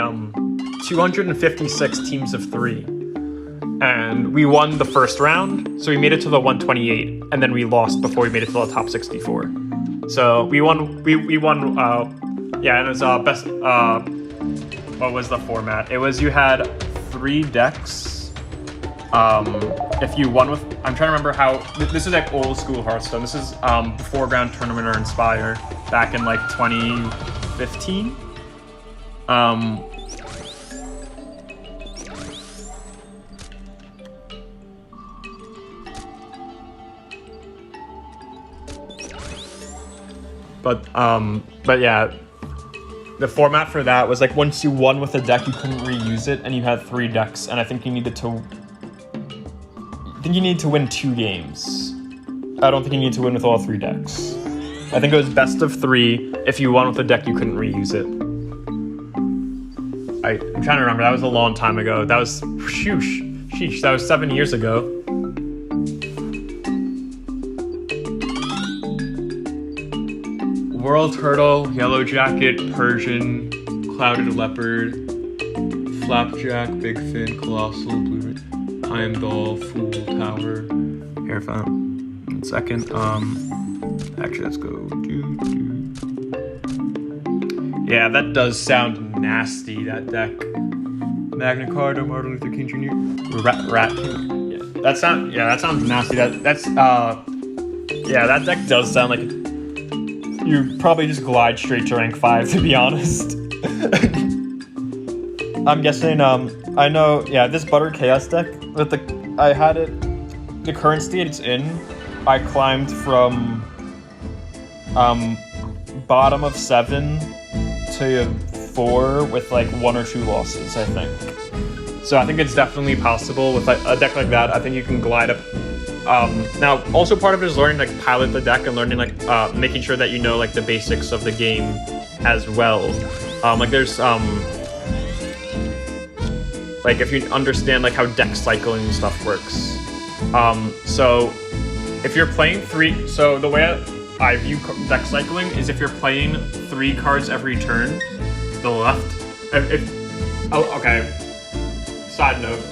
256 teams of 3. And we won the first round, so we made it to the 128, and then we lost before we made it to the top 64. So we won, yeah, and it was best, what was the format? It was you had 3 decks. If you won with, I'm trying to remember how, this is like old school Hearthstone. This is before Grand Tournament or Inspire, back in like 2015. But yeah, the format for that was like once you won with a deck, you couldn't reuse it, and you had 3 decks, and I think you needed to win 2 games. I don't think you need to win with all 3 decks. I think it was best of 3. If you won with a deck, you couldn't reuse it. I'm trying to remember. That was a long time ago. That was, sheesh, that was 7 years ago. World Turtle, Yellow Jacket, Persian, Clouded Leopard, Flapjack, Big Fin, Colossal, Blue, Heimdall, Fool, Tower, Hair Fountain. 1 second. Actually, let's go. Yeah, that does sound nasty, that deck. Magna Carta, Martin Luther King Jr. Rat King. Yeah, that sounds nasty. Yeah, that deck does sound like you probably just glide straight to rank 5, to be honest. I'm guessing, I know, yeah, this Butter Chaos deck, I had it, the current state it's in, I climbed from, bottom of 7 to 4 with like 1 or 2 losses, I think. So I think it's definitely possible with like a deck like that. I think you can glide up. Now, also part of it is learning like pilot the deck and learning like making sure that you know like the basics of the game as well. Like there's like if you understand like how deck cycling and stuff works. So if you're playing 3, so the way I view deck cycling is if you're playing 3 cards every turn, the left. Okay. Side note.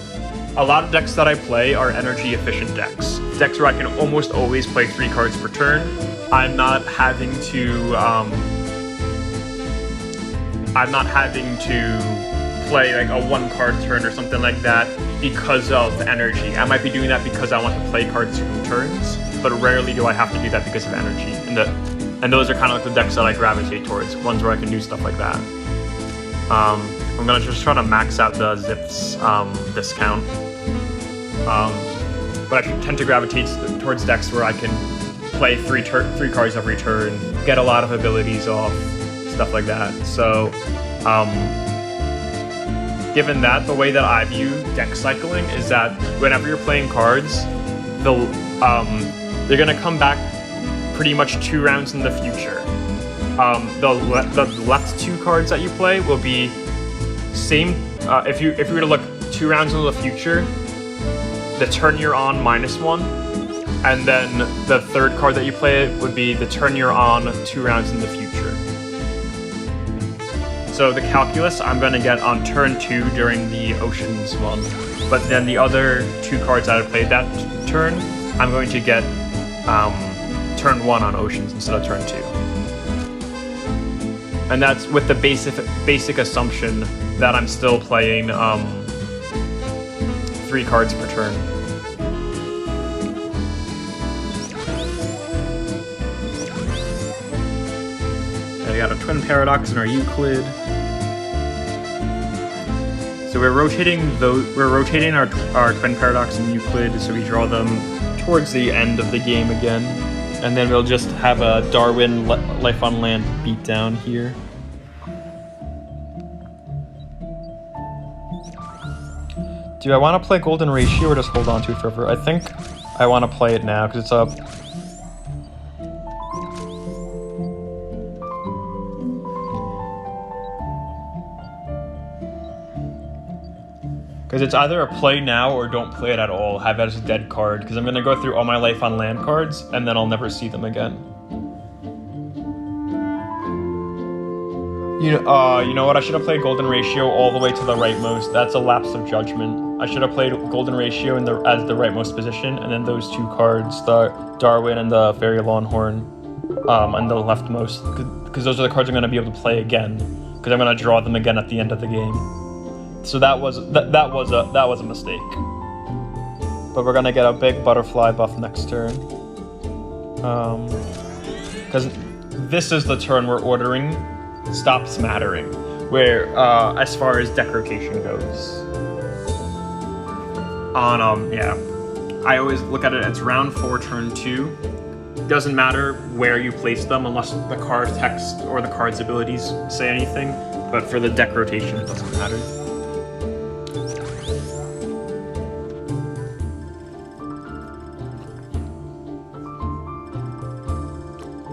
A lot of decks that I play are energy efficient decks. Decks where I can almost always play 3 cards per turn. I'm not having to play like a 1 card turn or something like that because of energy. I might be doing that because I want to play cards 2 turns, but rarely do I have to do that because of energy. And And those are kind of like the decks that I gravitate towards, ones where I can do stuff like that. I'm gonna just try to max out the Zips discount. But I tend to gravitate towards decks where I can play three cards every turn, get a lot of abilities off, stuff like that. So, given that, the way that I view deck cycling is that whenever you're playing cards, they're gonna come back pretty much 2 rounds in the future. The left 2 cards that you play will be same. If you were to look 2 rounds into the future, the turn you're on -1, and then the third card that you play would be the turn you're on 2 rounds in the future. So the Calculus I'm going to get on turn 2 during the Oceans one, but then the other 2 cards that I played that turn, I'm going to get turn 1 on Oceans instead of turn 2. And that's with the basic assumption that I'm still playing 3 cards per turn. And we got a Twin Paradox and our Euclid. So we're rotating our Twin Paradox and Euclid, so we draw them towards the end of the game again. And then we'll just have a Darwin Life on Land beatdown here. Do I want to play Golden Ratio or just hold on to it forever? I think I want to play it now because it's up. Because it's either a play now or don't play it at all, have it as a dead card, because I'm going to go through all my Life on Land cards and then I'll never see them again. You know what? I should have played Golden Ratio all the way to the rightmost. That's a lapse of judgment. I should have played Golden Ratio as the rightmost position, and then those 2 cards, the Darwin and the Fairy Longhorn, and the leftmost, because those are the cards I'm going to be able to play again, because I'm going to draw them again at the end of the game. So that was a mistake. But we're going to get a big butterfly buff next turn, because this is the turn we're ordering stops mattering, where as far as deck rotation goes. Yeah, I always look at it as round 4, turn 2. Doesn't matter where you place them unless the card text or the card's abilities say anything, but for the deck rotation it doesn't matter.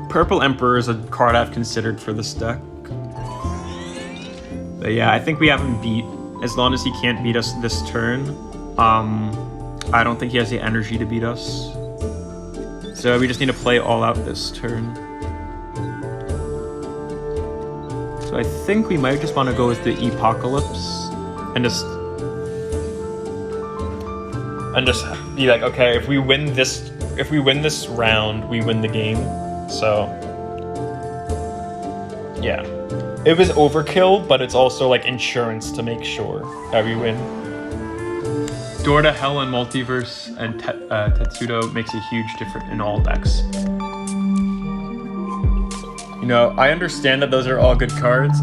Purple Emperor is a card I've considered for this deck. But yeah, I think we have him beat. As long as he can't beat us this turn, I don't think he has the energy to beat us. So we just need to play all out this turn. So I think we might just want to go with the Apocalypse and just be like, okay, if we win this round, we win the game. So yeah. It was overkill, but it's also like insurance to make sure that we win. Door to Hell and Multiverse and Tetsudo makes a huge difference in all decks. You know, I understand that those are all good cards.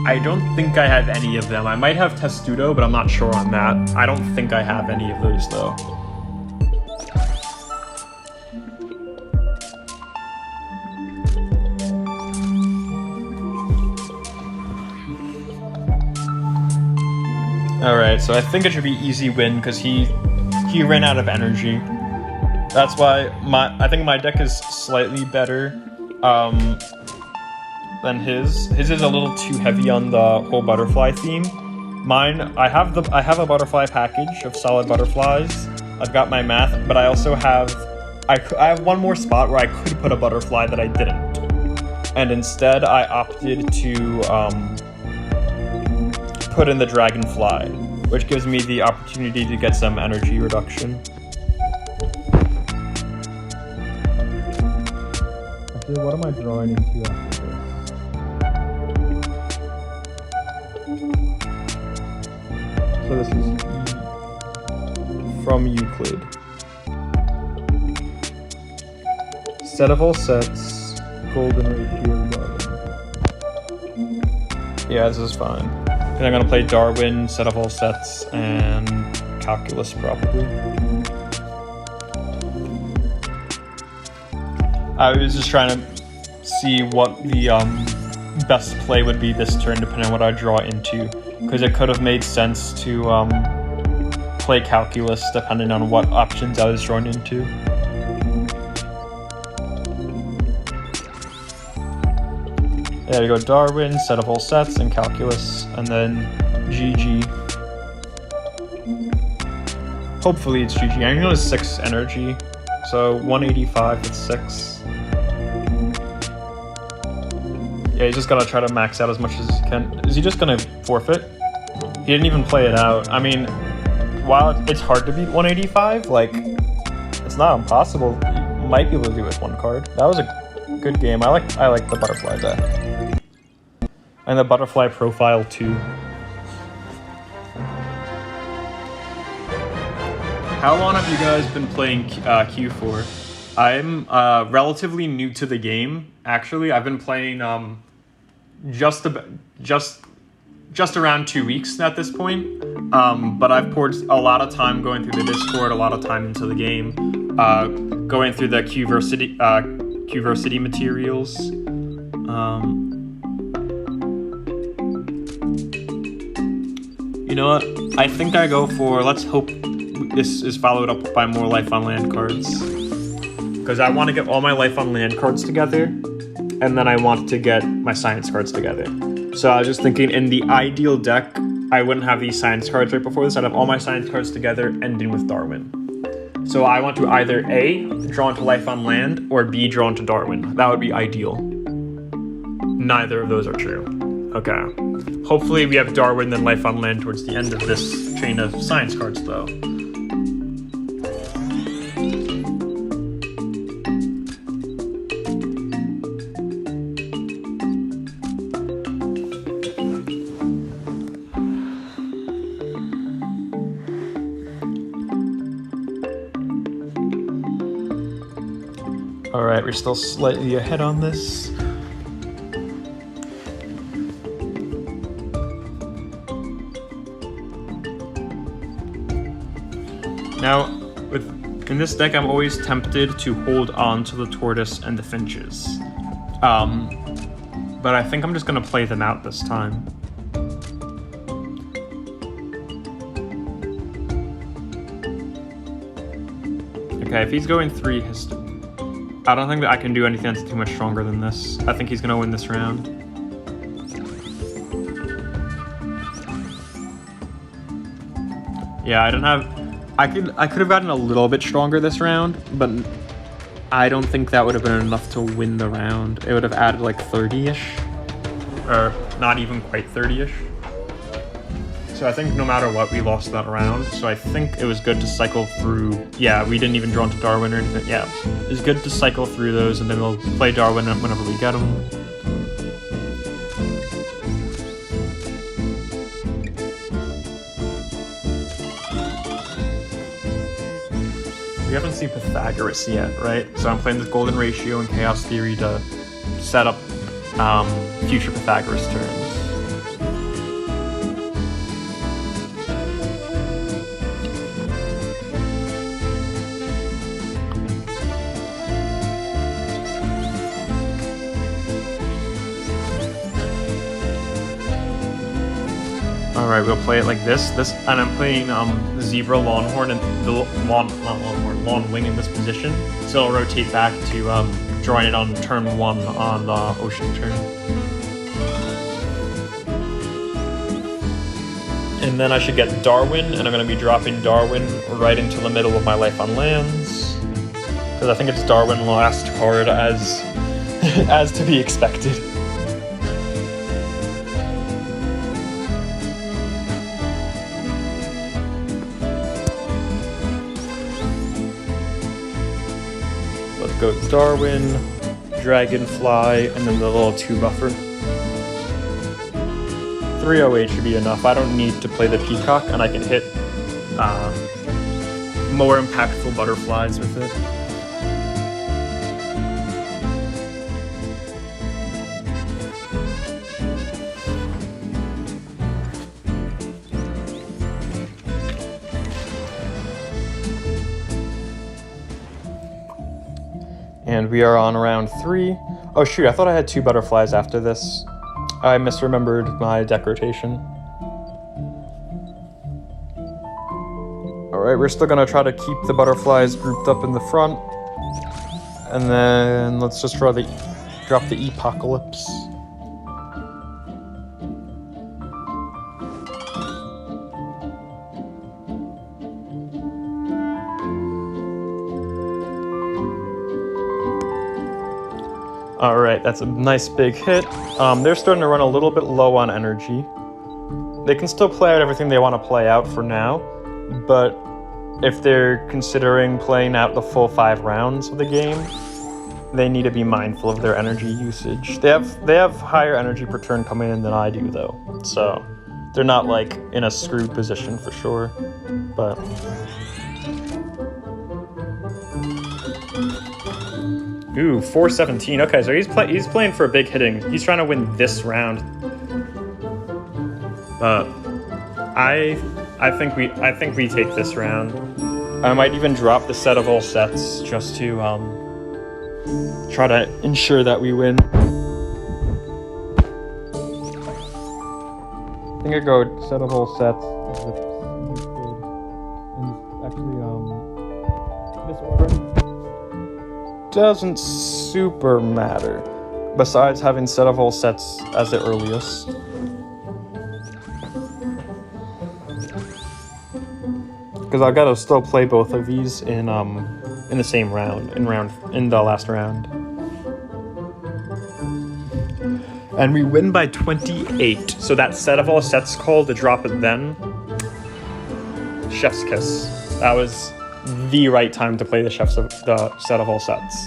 I don't think I have any of them. I might have Testudo, but I'm not sure on that. I don't think I have any of those though. Alright, so I think it should be easy win because he ran out of energy. That's why I think my deck is slightly better than his. His is a little too heavy on the whole butterfly theme. Mine, I have a butterfly package of solid butterflies. I've got my math, but I also have I have one more spot where I could put a butterfly that I didn't. And instead I opted to put in the Dragonfly, which gives me the opportunity to get some energy reduction. Actually, what am I drawing into after this? So this is from Euclid. Set of all sets, golden ratio Darwin. Yeah, this is fine. And I'm gonna play Darwin, set of all sets, and calculus probably. I was just trying to see what the best play would be this turn depending on what I draw into, because it could have made sense to play calculus depending on what options I was drawn into. There you go, Darwin, set of all sets, and calculus, and then GG. Hopefully it's GG. I know it's 6 energy, so 185 with 6. Yeah, he's just gotta try to max out as much as he can. Is he just gonna forfeit? He didn't even play it out. I mean, while it's hard to beat 185, like, it's not impossible. You might be able to do it with 1 card. That was a good game. I like the butterfly deck. And the butterfly profile too. How long have you guys been playing Q for? I'm relatively new to the game. Actually, I've been playing just around 2 weeks at this point. But I've poured a lot of time going through the Discord, a lot of time into the game, going through the Qversity materials. You know what? I think I go for, let's hope this is followed up by more Life on Land cards. Because I want to get all my Life on Land cards together, and then I want to get my science cards together. So I was just thinking, in the ideal deck, I wouldn't have these science cards right before this. I'd have all my science cards together, ending with Darwin. So I want to either A, draw into Life on Land, or B, draw into Darwin. That would be ideal. Neither of those are true. Okay. Hopefully we have Darwin, then Life on Land towards the end of this chain of science cards, though. Alright, we're still slightly ahead on this. Now, in this deck, I'm always tempted to hold on to the tortoise and the finches. But I think I'm just gonna play them out this time. Okay, if he's going 3 history, I don't think that I can do anything that's too much stronger than this. I think he's gonna win this round. Yeah, I don't have... I could have gotten a little bit stronger this round, but I don't think that would have been enough to win the round. It would have added like 30-ish, or not even quite 30-ish. So I think no matter what, we lost that round. So I think it was good to cycle through. Yeah, we didn't even draw into Darwin or anything. Yeah, it's good to cycle through those, and then we'll play Darwin whenever we get them. We haven't seen Pythagoras yet, right? So I'm playing this Golden Ratio and Chaos Theory to set up future Pythagoras turns. Alright, we'll play it like this. And I'm playing Zebra Longhorn and the Lawn Wing in this position. So I'll rotate back to drawing it on turn 1 on the Ocean turn. And then I should get Darwin, and I'm going to be dropping Darwin right into the middle of my Life on Lands. Because I think it's Darwin last card as as to be expected. Go Darwin, Dragonfly, and then the little 2 buffer. 308 should be enough. I don't need to play the Peacock, and I can hit more impactful butterflies with it. And we are on round 3. Oh shoot, I thought I had 2 butterflies after this. I misremembered my deck rotation. Alright, we're still gonna try to keep the butterflies grouped up in the front. And then let's just drop the Epocalypse. Alright, that's a nice big hit. They're starting to run a little bit low on energy. They can still play out everything they want to play out for now, but if they're considering playing out the full 5 rounds of the game, they need to be mindful of their energy usage. They have higher energy per turn coming in than I do though, so they're not like in a screwed position for sure, but... Ooh, 417. Okay, so he's playing for a big hitting. He's trying to win this round. I think we take this round. I might even drop the set of all sets just to try to ensure that we win. I think I go set of all sets. And actually this order doesn't super matter, besides having set of all sets as the earliest. Because I've got to still play both of these in the same round, in the last round. And we win by 28. So that set of all sets call to drop it then. Chef's kiss. That was the right time to play the set of all sets.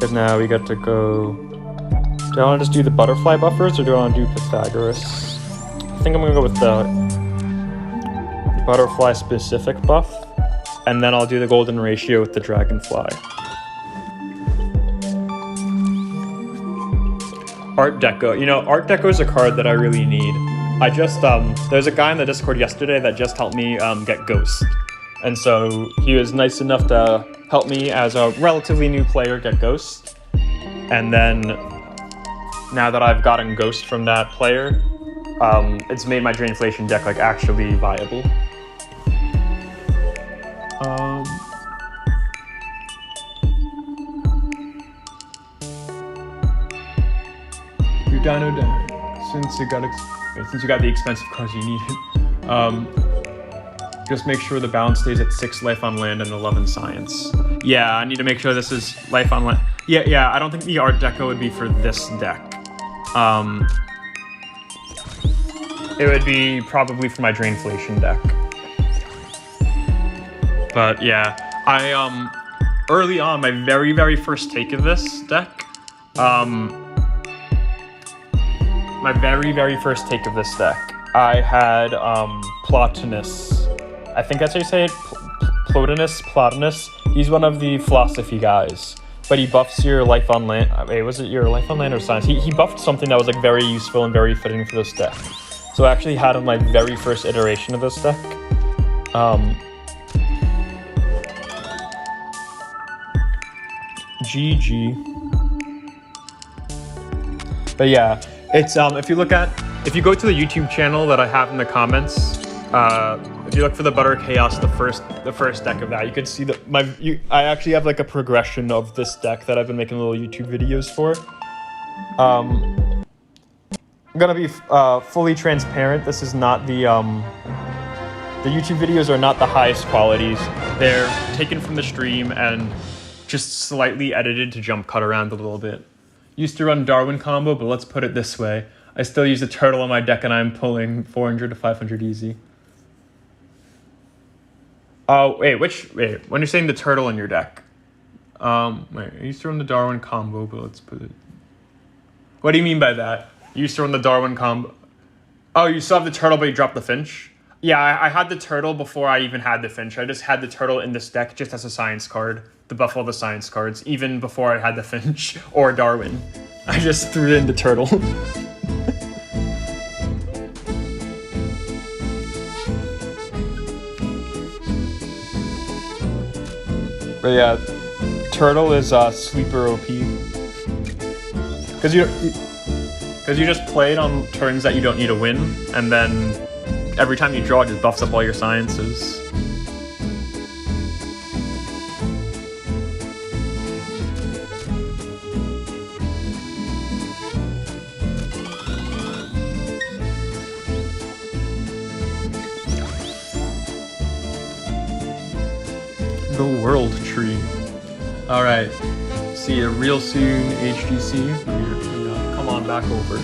And now we get to go... Do I want to just do the butterfly buffers, or do I want to do Pythagoras? I think I'm going to go with the butterfly specific buff, and then I'll do the golden ratio with the dragonfly. Art Deco. You know, Art Deco is a card that I really need. I just, there's a guy in the Discord yesterday that just helped me get Ghost. And so he was nice enough to help me as a relatively new player get Ghost. And then now that I've gotten Ghost from that player, it's made my Drainflation deck like actually viable. You're down. Since you got the expensive cards you needed, just make sure the balance stays at 6 life on land and 11 science. Yeah, I need to make sure this is life on land. Yeah, I don't think the Art Deco would be for this deck. It would be probably for my Drainflation deck. But yeah, I early on, my very first take of this deck, I had Plotinus. I think that's how you say it. Plotinus. He's one of the philosophy guys, but he buffs your life on land. Wait, was it your life on land or science? He buffed something that was like very useful and very fitting for this deck. So I actually had him my very first iteration of this deck. GG. But yeah, it's if you go to the YouTube channel that I have in the comments, if you look for the Butter Chaos, the first deck of that, you can see that I actually have like a progression of this deck that I've been making little YouTube videos for. I'm gonna be fully transparent. This is not the YouTube videos are not the highest qualities. They're taken from the stream and just slightly edited to jump cut around a little bit. Used to run Darwin combo, but let's put it this way. I still use a turtle on my deck and I'm pulling 400 to 500 easy. Oh, wait, when you're saying the turtle in your deck. I used to run the Darwin combo, but let's put it... What do you mean by that? You used to run the Darwin combo... Oh, you still have the turtle, but you dropped the Finch? Yeah, I had the turtle before I even had the Finch. I just had the turtle in this deck just as a science card. To buff all the science cards, even before I had the Finch or Darwin. I just threw in the turtle. But yeah, Turtle is sleeper OP. Because you just play it on turns that you don't need to win, and then every time you draw, it just buffs up all your sciences. The World Tree. Alright, see you real soon, HGC. Come on back over.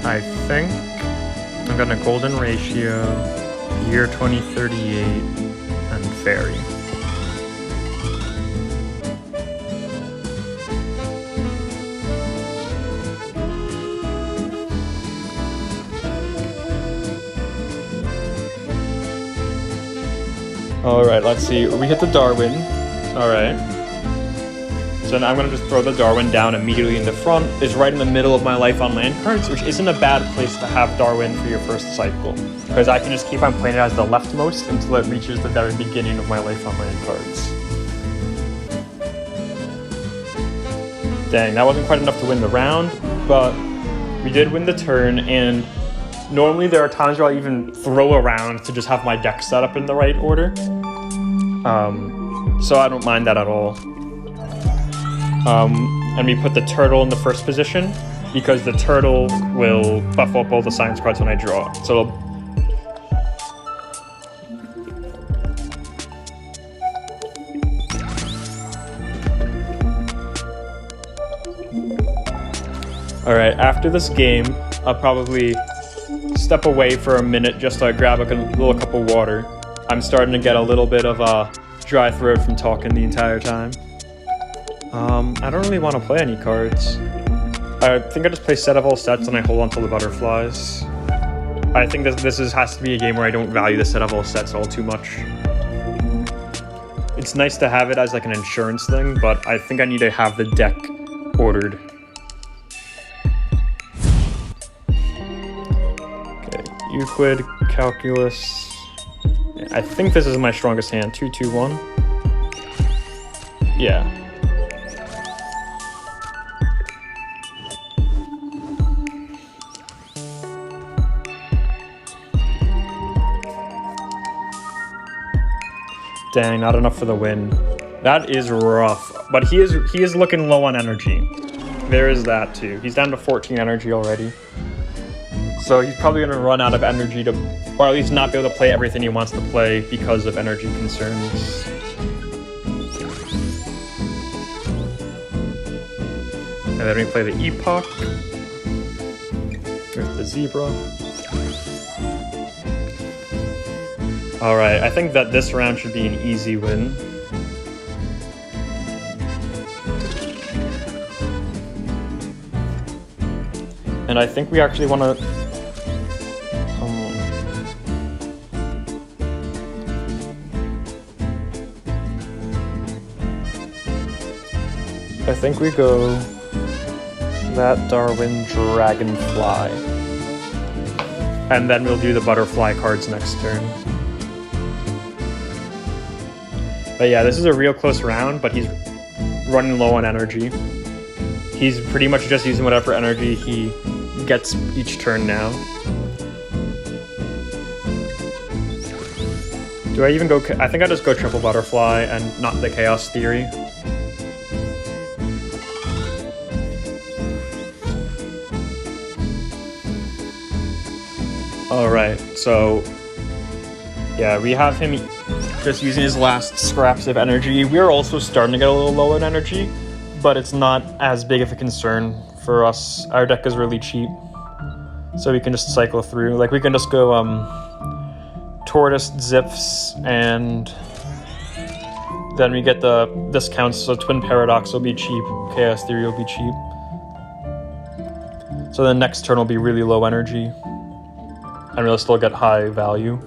I think I'm gonna Golden Ratio, Year 2038, and Fairy. Alright, let's see. We hit the Darwin. Alright. So now I'm going to just throw the Darwin down immediately in the front. It's right in the middle of my life on land cards, which isn't a bad place to have Darwin for your first cycle. Because I can just keep on playing it as the leftmost until it reaches the very beginning of my life on land cards. Dang, that wasn't quite enough to win the round, but we did win the turn, and normally there are times where I'll even throw a round to just have my deck set up in the right order. So I don't mind that at all. And we put the Turtle in the first position because the Turtle will buff up all the science cards when I draw. So Alright, after this game, I'll probably step away for a minute just to grab a little cup of water. I'm starting to get a little bit of a dry throat from talking the entire time. I don't really want to play any cards. I think I just play set of all sets and I hold on to the butterflies. I think this has to be a game where I don't value the set of all sets all too much. It's nice to have it as like an insurance thing, but I think I need to have the deck ordered. Euclid, Calculus. I think this is my strongest hand. 2-2-1. Yeah. Dang, not enough for the win. That is rough. But he is looking low on energy. There is that too. He's down to 14 energy already. So he's probably going to run out of energy to, or at least not be able to play everything he wants to play because of energy concerns. And then we play the Epoch with the Zebra. Alright, I think that this round should be an easy win. And I think we actually want to... I think we go that Darwin Dragonfly. And then we'll do the butterfly cards next turn. But yeah, this is a real close round, but he's running low on energy. He's pretty much just using whatever energy he gets each turn now. Do I even go... I think I just go triple butterfly and not the chaos theory. Alright, so yeah, we have him just using his last scraps of energy. We're also starting to get a little low on energy, but it's not as big of a concern for us. Our deck is really cheap, so we can just cycle through. Like, we can just go Tortoise, Zips, and then we get the discounts, so Twin Paradox will be cheap, Chaos Theory will be cheap. So the next turn will be really low energy, and we'll still get high value.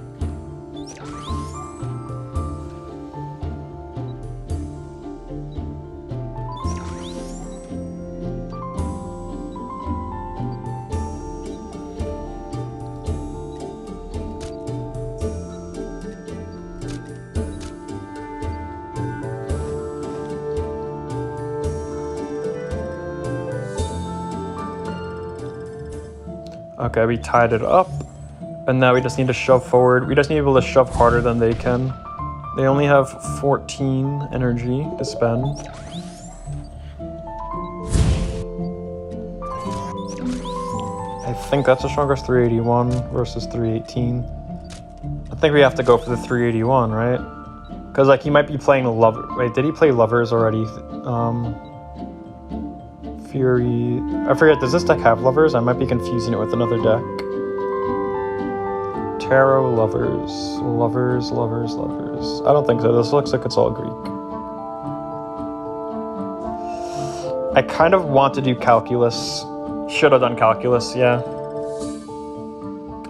Okay, we tied it up. And now we just need to shove forward. We just need to be able to shove harder than they can. They only have 14 energy to spend. I think that's the strongest 381 versus 318. I think we have to go for the 381, right? Because, like, he might be playing Lover. Wait, did he play Lovers already? Fury. I forget, does this deck have Lovers? I might be confusing it with another deck. Tarot, Lovers. Lovers, Lovers, Lovers. I don't think so. This looks like it's all Greek. I kind of want to do Calculus. Should have done Calculus, yeah.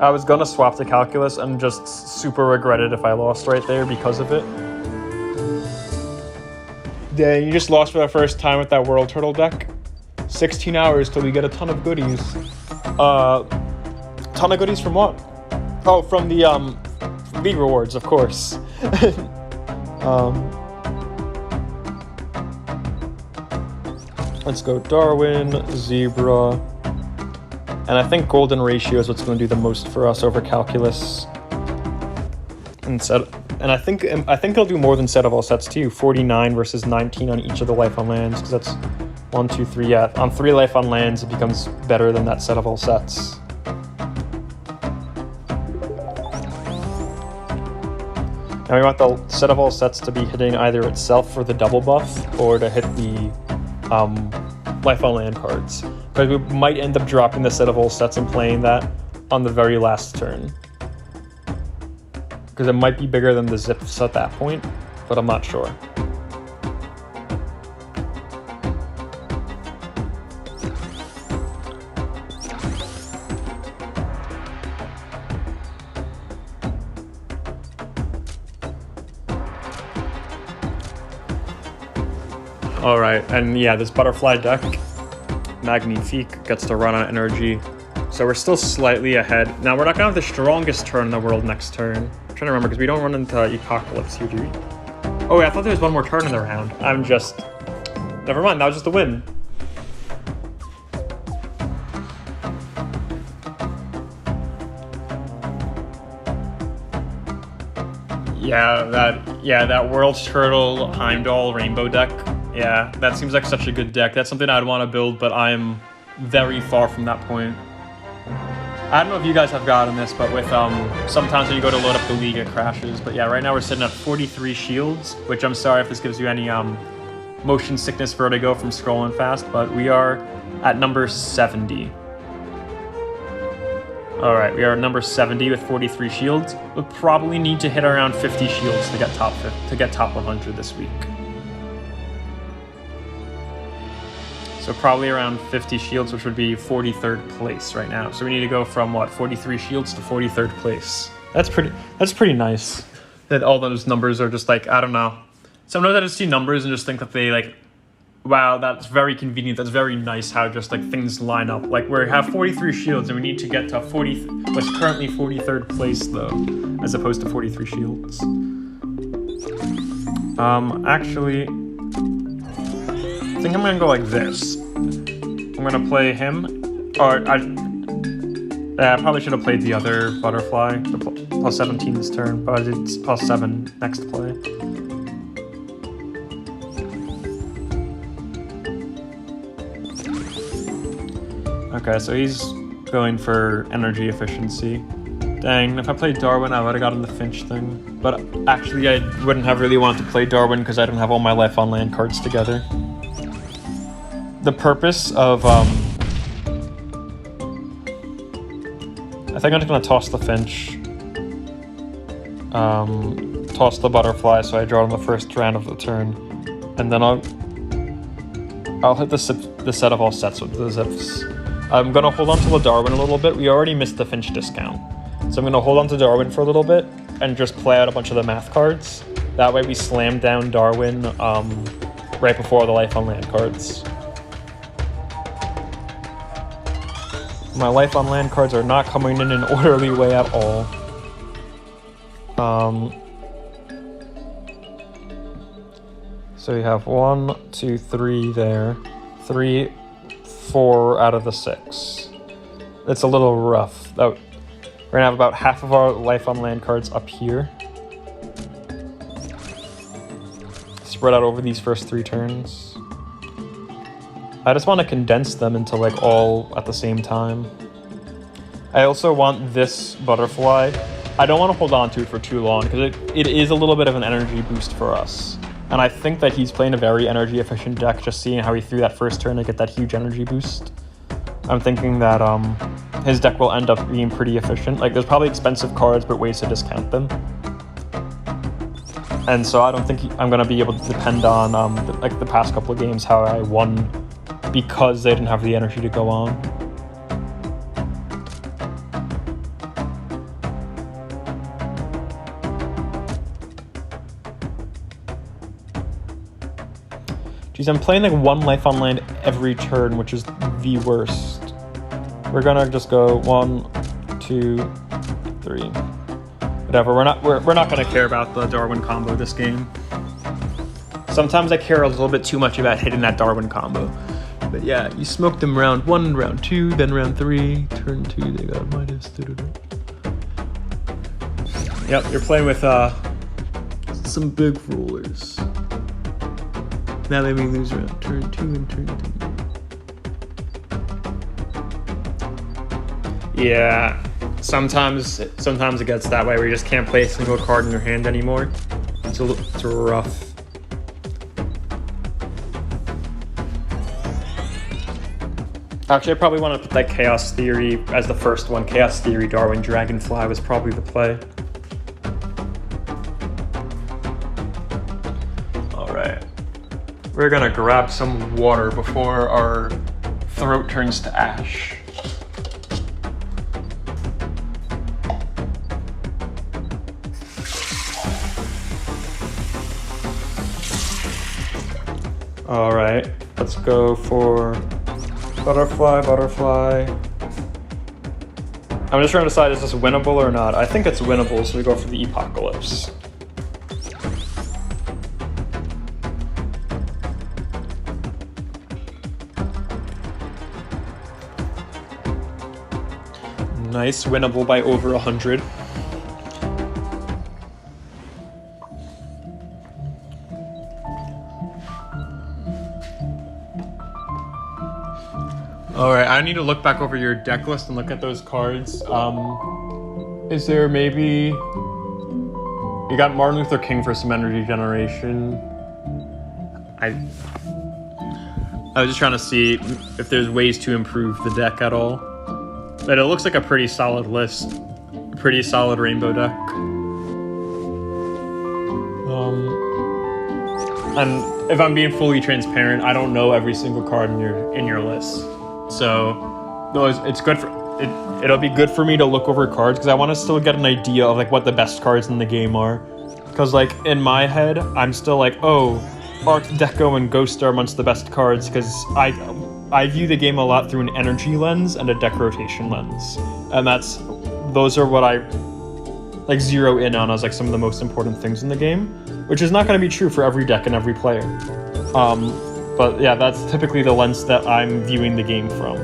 I was gonna swap to Calculus and just super regretted if I lost right there because of it. Yeah, you just lost for the first time with that World Turtle deck. 16 hours till we get a ton of goodies. Ton of goodies from what? Oh, from the league rewards, of course. Let's go Darwin, Zebra, and I think Golden Ratio is what's going to do the most for us over Calculus. And I think it'll do more than Set of All Sets too. 49 versus 19 on each of the Life on Lands, because that's 1, 2, 3. Yeah, on 3 Life on Lands, it becomes better than that Set of All Sets. Now we want the Set of All Sets to be hitting either itself for the double buff or to hit the Life on Land cards. Because we might end up dropping the Set of All Sets and playing that on the very last turn. Because it might be bigger than the Zips at that point, but I'm not sure. Alright, and yeah, this Butterfly deck, Magnifique, gets to run on energy. So we're still slightly ahead. Now, we're not going to have the strongest turn in the world next turn. I'm trying to remember, because we don't run into Apocalypse here, do we? Oh, wait, I thought there was one more turn in the round. Never mind, that was just a win. Yeah, that World Turtle Heimdall Rainbow deck. Yeah, that seems like such a good deck. That's something I'd want to build, but I'm very far from that point. I don't know if you guys have gotten this, but with sometimes when you go to load up the league, it crashes. But yeah, right now we're sitting at 43 shields, which I'm sorry if this gives you any motion sickness vertigo from scrolling fast, but we are at number 70. Alright, we are at number 70 with 43 shields. We'll probably need to hit around 50 shields to get top 100 this week. So probably around 50 shields, which would be 43rd place right now. So we need to go from, what, 43 shields to 43rd place. That's pretty nice. That all those numbers are just like, I don't know. Sometimes I just see numbers and just think that they like, wow, that's very convenient. That's very nice how just like things line up. Like we have 43 shields and we need to get to what's currently 43rd place though, as opposed to 43 shields. Actually, I think I'm gonna go like this. I'm gonna play him, or I probably should have played the other Butterfly, the plus 17 this turn, but I did plus 7 next play. Okay, so he's going for energy efficiency. Dang, if I played Darwin, I would have gotten the Finch thing. But actually, I wouldn't have really wanted to play Darwin because I don't have all my Life on Land cards together. The purpose of, I think I'm just going to toss the Finch. Toss the Butterfly so I draw on the first round of the turn. And then I'll hit the Set of All Sets with the Zips. I'm going to hold on to the Darwin a little bit. We already missed the Finch discount. So I'm going to hold on to Darwin for a little bit and just play out a bunch of the math cards. That way we slam down Darwin right before the Life on Land cards. My Life on Land cards are not coming in an orderly way at all. So we have 1, 2, 3 there. 3, 4 out of the 6. it's a little rough. We're gonna have about half of our life on land cards up here. Spread out over these first 3 turns. I just want to condense them into like all at the same time. I also want this butterfly. I don't want to hold on to it for too long because it is a little bit of an energy boost for us. And I think that he's playing a very energy efficient deck, just seeing how he threw that first turn to get that huge energy boost. I'm thinking that his deck will end up being pretty efficient. Like, there's probably expensive cards, but ways to discount them. And so I don't think I'm going to be able to depend on the past couple of games how I won because they didn't have the energy to go on. Geez, I'm playing like 1 life on land every turn, which is the worst. We're gonna just go 1, 2, 3. Whatever. We're not gonna care about the Darwin combo this game. Sometimes I care a little bit too much about hitting that Darwin combo. But yeah, you smoked them round 1, round 2, then round 3, turn 2, they got minus. Yep, you're playing with some big rulers. Now they may lose round turn 2 and turn 3. Yeah, sometimes it gets that way where you just can't play a single card in your hand anymore. It's rough. Actually, I probably want to put that Chaos Theory as the first one. Chaos Theory, Darwin, Dragonfly was probably the play. Alright. We're gonna grab some water before our throat turns to ash. Alright, let's go for Butterfly. I'm just trying to decide, is this winnable or not? I think it's winnable, so we go for the Apocalypse. Nice, winnable by over 100. Alright, I need to look back over your deck list and look at those cards. Is there maybe... You got Martin Luther King for some energy generation. I was just trying to see if there's ways to improve the deck at all. But it looks like a pretty solid list. A pretty solid rainbow deck. And if I'm being fully transparent, I don't know every single card in your list. So, it's good for it'll be good for me to look over cards because I want to still get an idea of like what the best cards in the game are. Because like in my head, I'm still like, oh, Art Deco and Ghost are amongst the best cards because I view the game a lot through an energy lens and a deck rotation lens, and those are what I like zero in on as like some of the most important things in the game, which is not going to be true for every deck and every player. But yeah, that's typically the lens that I'm viewing the game from.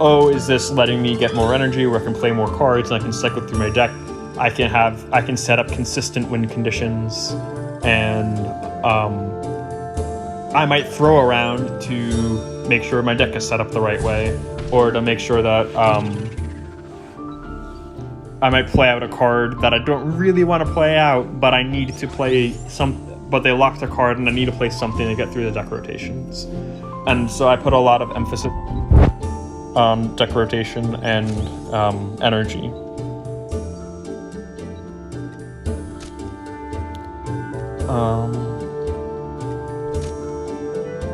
Oh, is this letting me get more energy where I can play more cards and I can cycle through my deck? I can set up consistent win conditions, and I might throw around to make sure my deck is set up the right way, or to make sure that I might play out a card that I don't really want to play out, but I need to play but they locked a card and I need to play something to get through the deck rotations. And so I put a lot of emphasis on deck rotation and energy.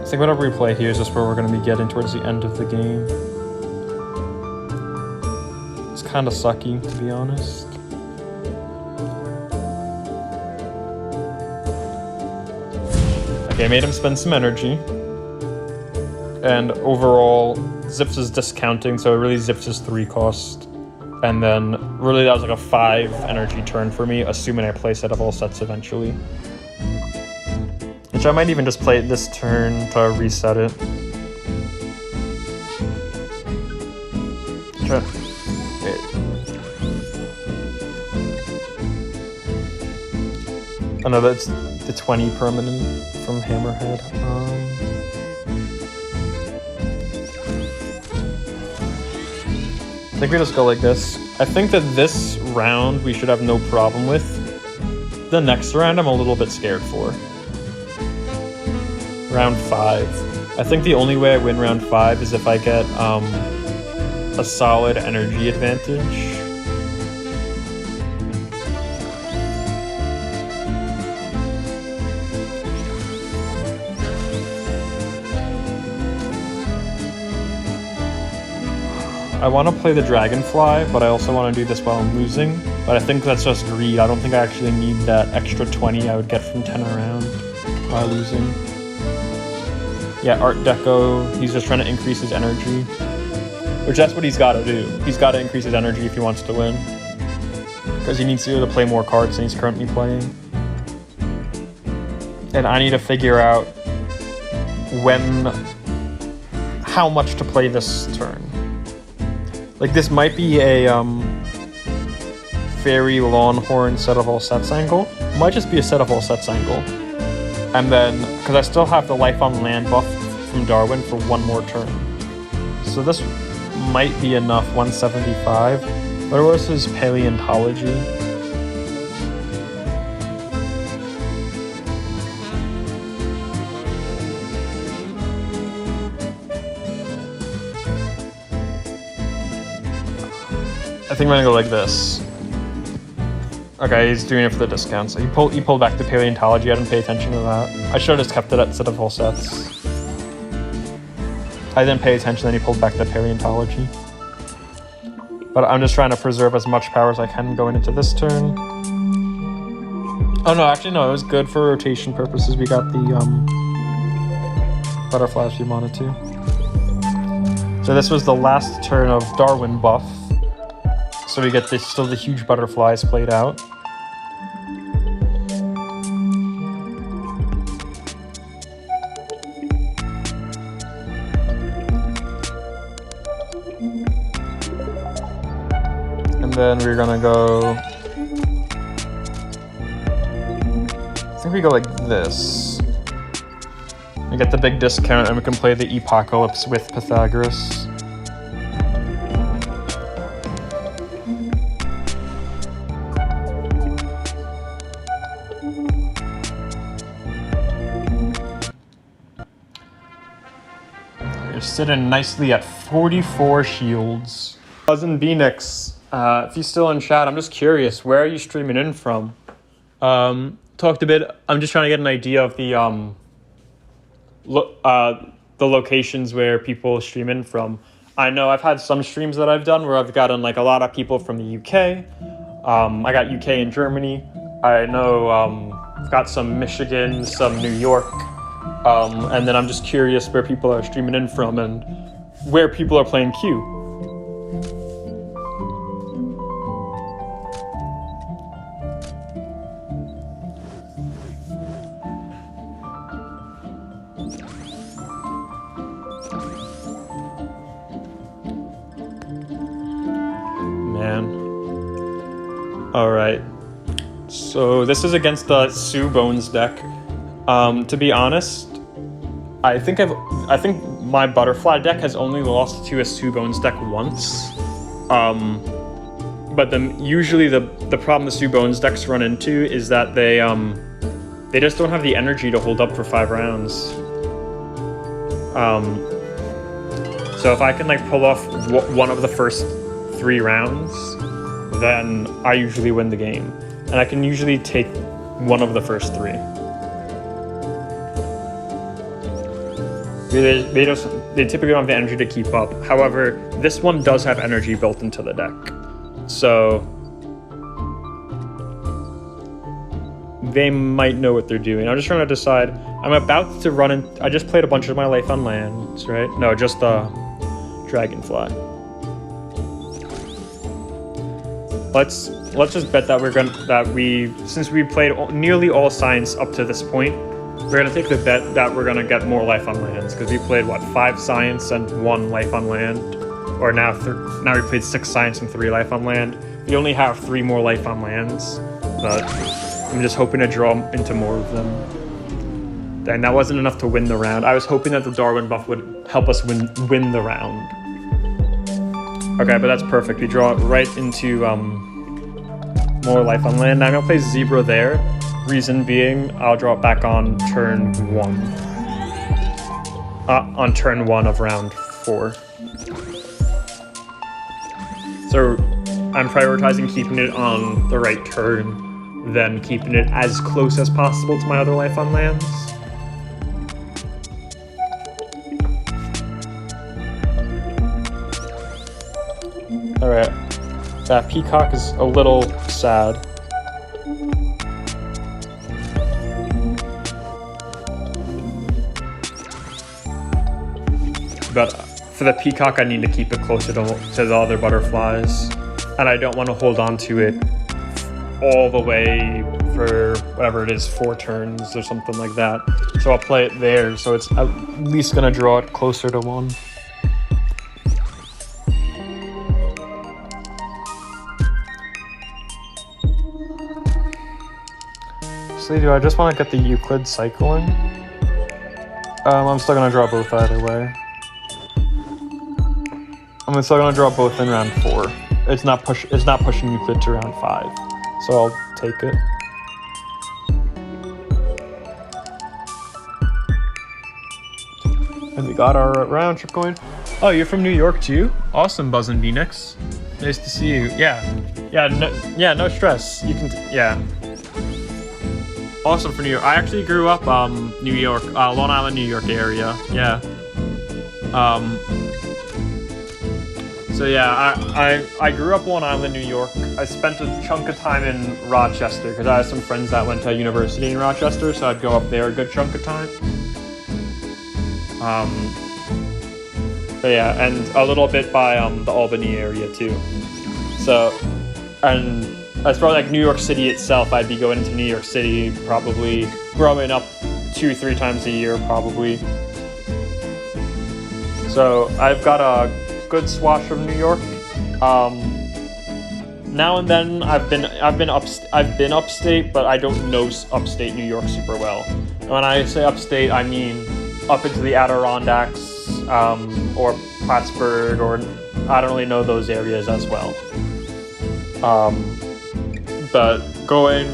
I think whatever we play here is just where we're going to be getting towards the end of the game. It's kind of sucky, to be honest. Okay, made him spend some energy. And overall, Zips is discounting, so it really Zips his 3 cost. And then, really that was like a 5 energy turn for me, assuming I play set of all sets eventually. Which I might even just play it this turn to reset it. Try. Wait. Oh no, that's the 20 permanent from Hammerhead. I think we just go like this. I think that this round we should have no problem with. The next round I'm a little bit scared for. Round 5. I think the only way I win round 5 is if I get a solid energy advantage. I want to play the Dragonfly, but I also want to do this while I'm losing. But I think that's just greed. I don't think I actually need that extra 20 I would get from 10 around while losing. Yeah, Art Deco, he's just trying to increase his energy. Which that's what he's got to do. He's got to increase his energy if he wants to win. Because he needs to be able to play more cards than he's currently playing. And I need to figure out how much to play this turn. Like, this might be a Fairy Longhorn set of all sets angle. It might just be a set of all sets angle. And then, because I still have the life on land buff from Darwin for one more turn. So this might be enough, 175. What was his Paleontology? I think I'm gonna go like this. Okay, he's doing it for the discount. So he pulled back the Paleontology. I didn't pay attention to that. I should have just kept it at set of all sets. I didn't pay attention, then he pulled back the Paleontology. But I'm just trying to preserve as much power as I can going into this turn. Oh no, actually no, it was good for rotation purposes. We got the butterflies we wanted to. So this was the last turn of Darwin buff. So we get still the huge butterflies played out. And then we're gonna go... I think we go like this. We get the big discount and we can play the Epocalypse with Pythagoras. Sitting nicely at 44 shields. Cousin Benix, if you're still in chat, I'm just curious, where are you streaming in from? Talked a bit, I'm just trying to get an idea of the locations where people stream in from. I know I've had some streams that I've done where I've gotten like a lot of people from the UK. I got UK and Germany. I know I've got some Michigan, some New York. And then I'm just curious where people are streaming in from and where people are playing Q. Man. Alright. So this is against the Sue Bones deck. To be honest, I think my butterfly deck has only lost to a Sue Bones deck once. But then usually the problem the Sue Bones decks run into is that they just don't have the energy to hold up for 5 rounds. So if I can like pull off one of the first 3 rounds, then I usually win the game. And I can usually take one of the first 3. They typically don't have the energy to keep up. However, this one does have energy built into the deck. So they might know what they're doing. I'm just trying to decide. I'm about to run in. I just played a bunch of my life on lands, right? No, just the Dragonfly. Let's just bet that since we played nearly all science up to this point, we're gonna take the bet that we're gonna get more life on lands because we played what 5 science and 1 life on land. or now we played 6 science and 3 life on land. We only have 3 more life on lands, but I'm just hoping to draw into more of them. And that wasn't enough to win the round. I was hoping that the Darwin buff would help us win the round. Okay, but that's perfect. We draw it right into more life on land. Now I'm gonna play Zebra there. Reason being, I'll draw it back on turn 1. On turn 1 of round 4. So I'm prioritizing keeping it on the right turn, then keeping it as close as possible to my other life on lands. Alright, that Peacock is a little sad. But for the Peacock, I need to keep it closer to the other butterflies. And I don't want to hold on to it all the way for whatever it is, 4 turns or something like that. So I'll play it there, so it's at least going to draw it closer to 1. So do I just want to get the Euclid cycling? I'm still going to draw both either way. I'm still going to draw both in round 4. It's not pushing Euclid to round 5, so I'll take it. And we got our round trip going. Oh, you're from New York too? Awesome, Buzz and Phoenix. Nice to see you. Yeah, no stress. You can, yeah. Awesome for New York. I actually grew up New York, Long Island, New York area. Yeah. So yeah, I grew up Long Island, New York. I spent a chunk of time in Rochester because I had some friends that went to university in Rochester, so I'd go up there a good chunk of time. But yeah, and a little bit by the Albany area too. So, and as far as like New York City itself, I'd be going into New York City probably growing up 2-3 times a year probably. So I've got a good swash of New York. Now and then I've been upstate, but I don't know upstate New York super well. And when I say upstate, I mean up into the Adirondacks or Plattsburgh, or I don't really know those areas as well. But going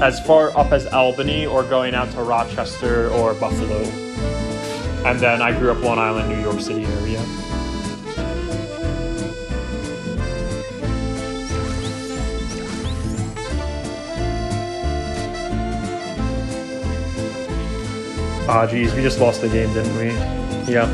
as far up as Albany or going out to Rochester or Buffalo. And then I grew up Long Island, New York City area. Ah, geez, we just lost the game, didn't we? Yeah.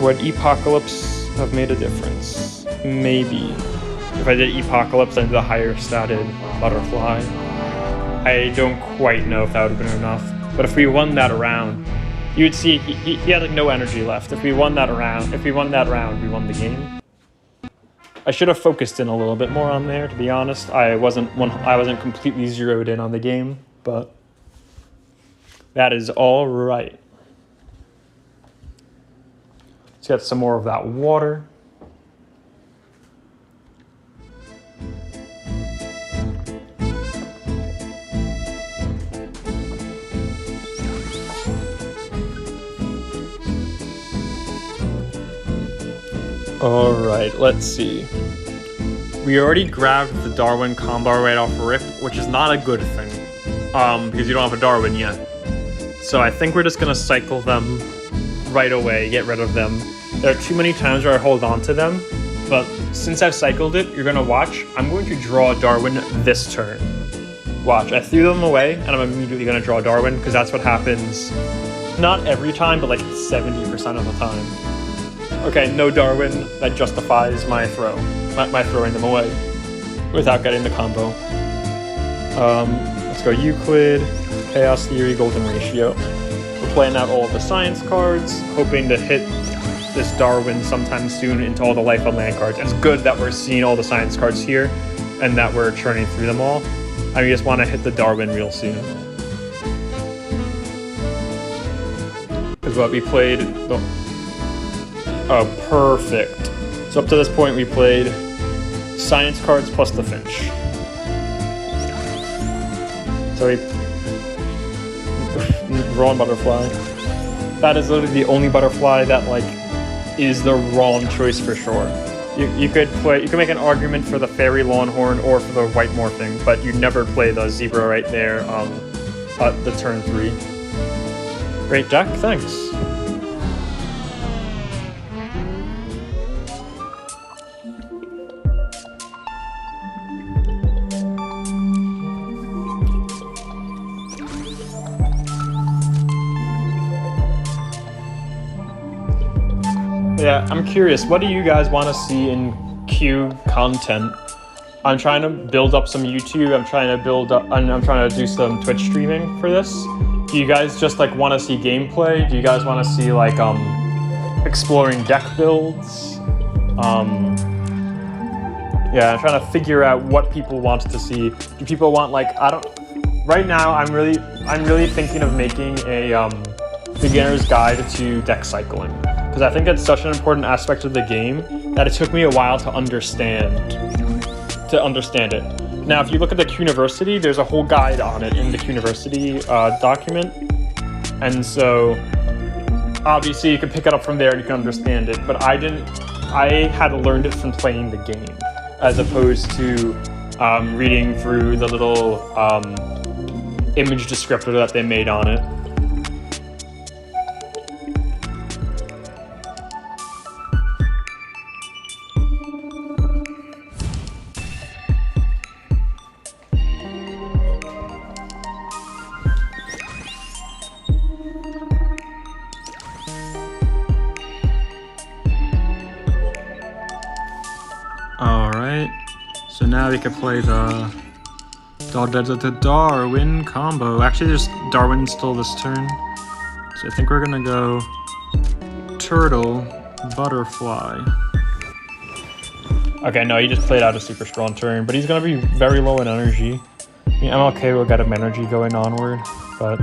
Would Epocalypse have made a difference? Maybe. If I did Epocalypse and the higher statted Butterfly. I don't quite know if that would have been enough. But if we won that round, you'd see he had like no energy left. If we won that round, we won the game. I should have focused in a little bit more on there, to be honest. I wasn't completely zeroed in on the game, but that is all right. Let's get some more of that water. All right, let's see. We already grabbed the Darwin combo right off rip, which is not a good thing, because you don't have a Darwin yet. So I think we're just gonna cycle them right away, get rid of them. There are too many times where I hold on to them, but since I've cycled it, you're gonna watch. I'm going to draw Darwin this turn. Watch, I threw them away, and I'm immediately gonna draw Darwin, because that's what happens, not every time, but like 70% of the time. Okay, no Darwin, that justifies my throwing them away without getting the combo. Let's go Euclid, Chaos Theory, Golden Ratio. We're playing out all of the science cards, hoping to hit this Darwin sometime soon into all the life on land cards. It's good that we're seeing all the science cards here and that we're churning through them all. I just want to hit the Darwin real soon. Because what we played... Oh, perfect. So up to this point we played science cards plus the Finch. So we... Wrong butterfly. That is literally the only butterfly that, like, is the wrong choice for sure. You could make an argument for the fairy Longhorn or for the white morphing, but you'd never play the zebra right there at the turn 3. Great deck, thanks. Yeah, I'm curious, what do you guys want to see in Q content? I'm trying to build up some YouTube, I'm trying to do some Twitch streaming for this. Do you guys just like want to see gameplay? Do you guys want to see like exploring deck builds? Yeah, I'm trying to figure out what people want to see. Do people want like, right now I'm really thinking of making a beginner's guide to deck cycling. Because I think it's such an important aspect of the game that it took me a while to understand it. Now, if you look at the Quniversity, there's a whole guide on it in the Quniversity document. And so, obviously, you can pick it up from there and you can understand it. But I had learned it from playing the game, as opposed to reading through the little image descriptor that they made on it. Alright, so now we could play the Darwin combo. Actually, there's Darwin still this turn. So I think we're gonna go Turtle, Butterfly. Okay, no, he just played out a super strong turn, but he's gonna be very low in energy. I mean, MLK will get him energy going onward, but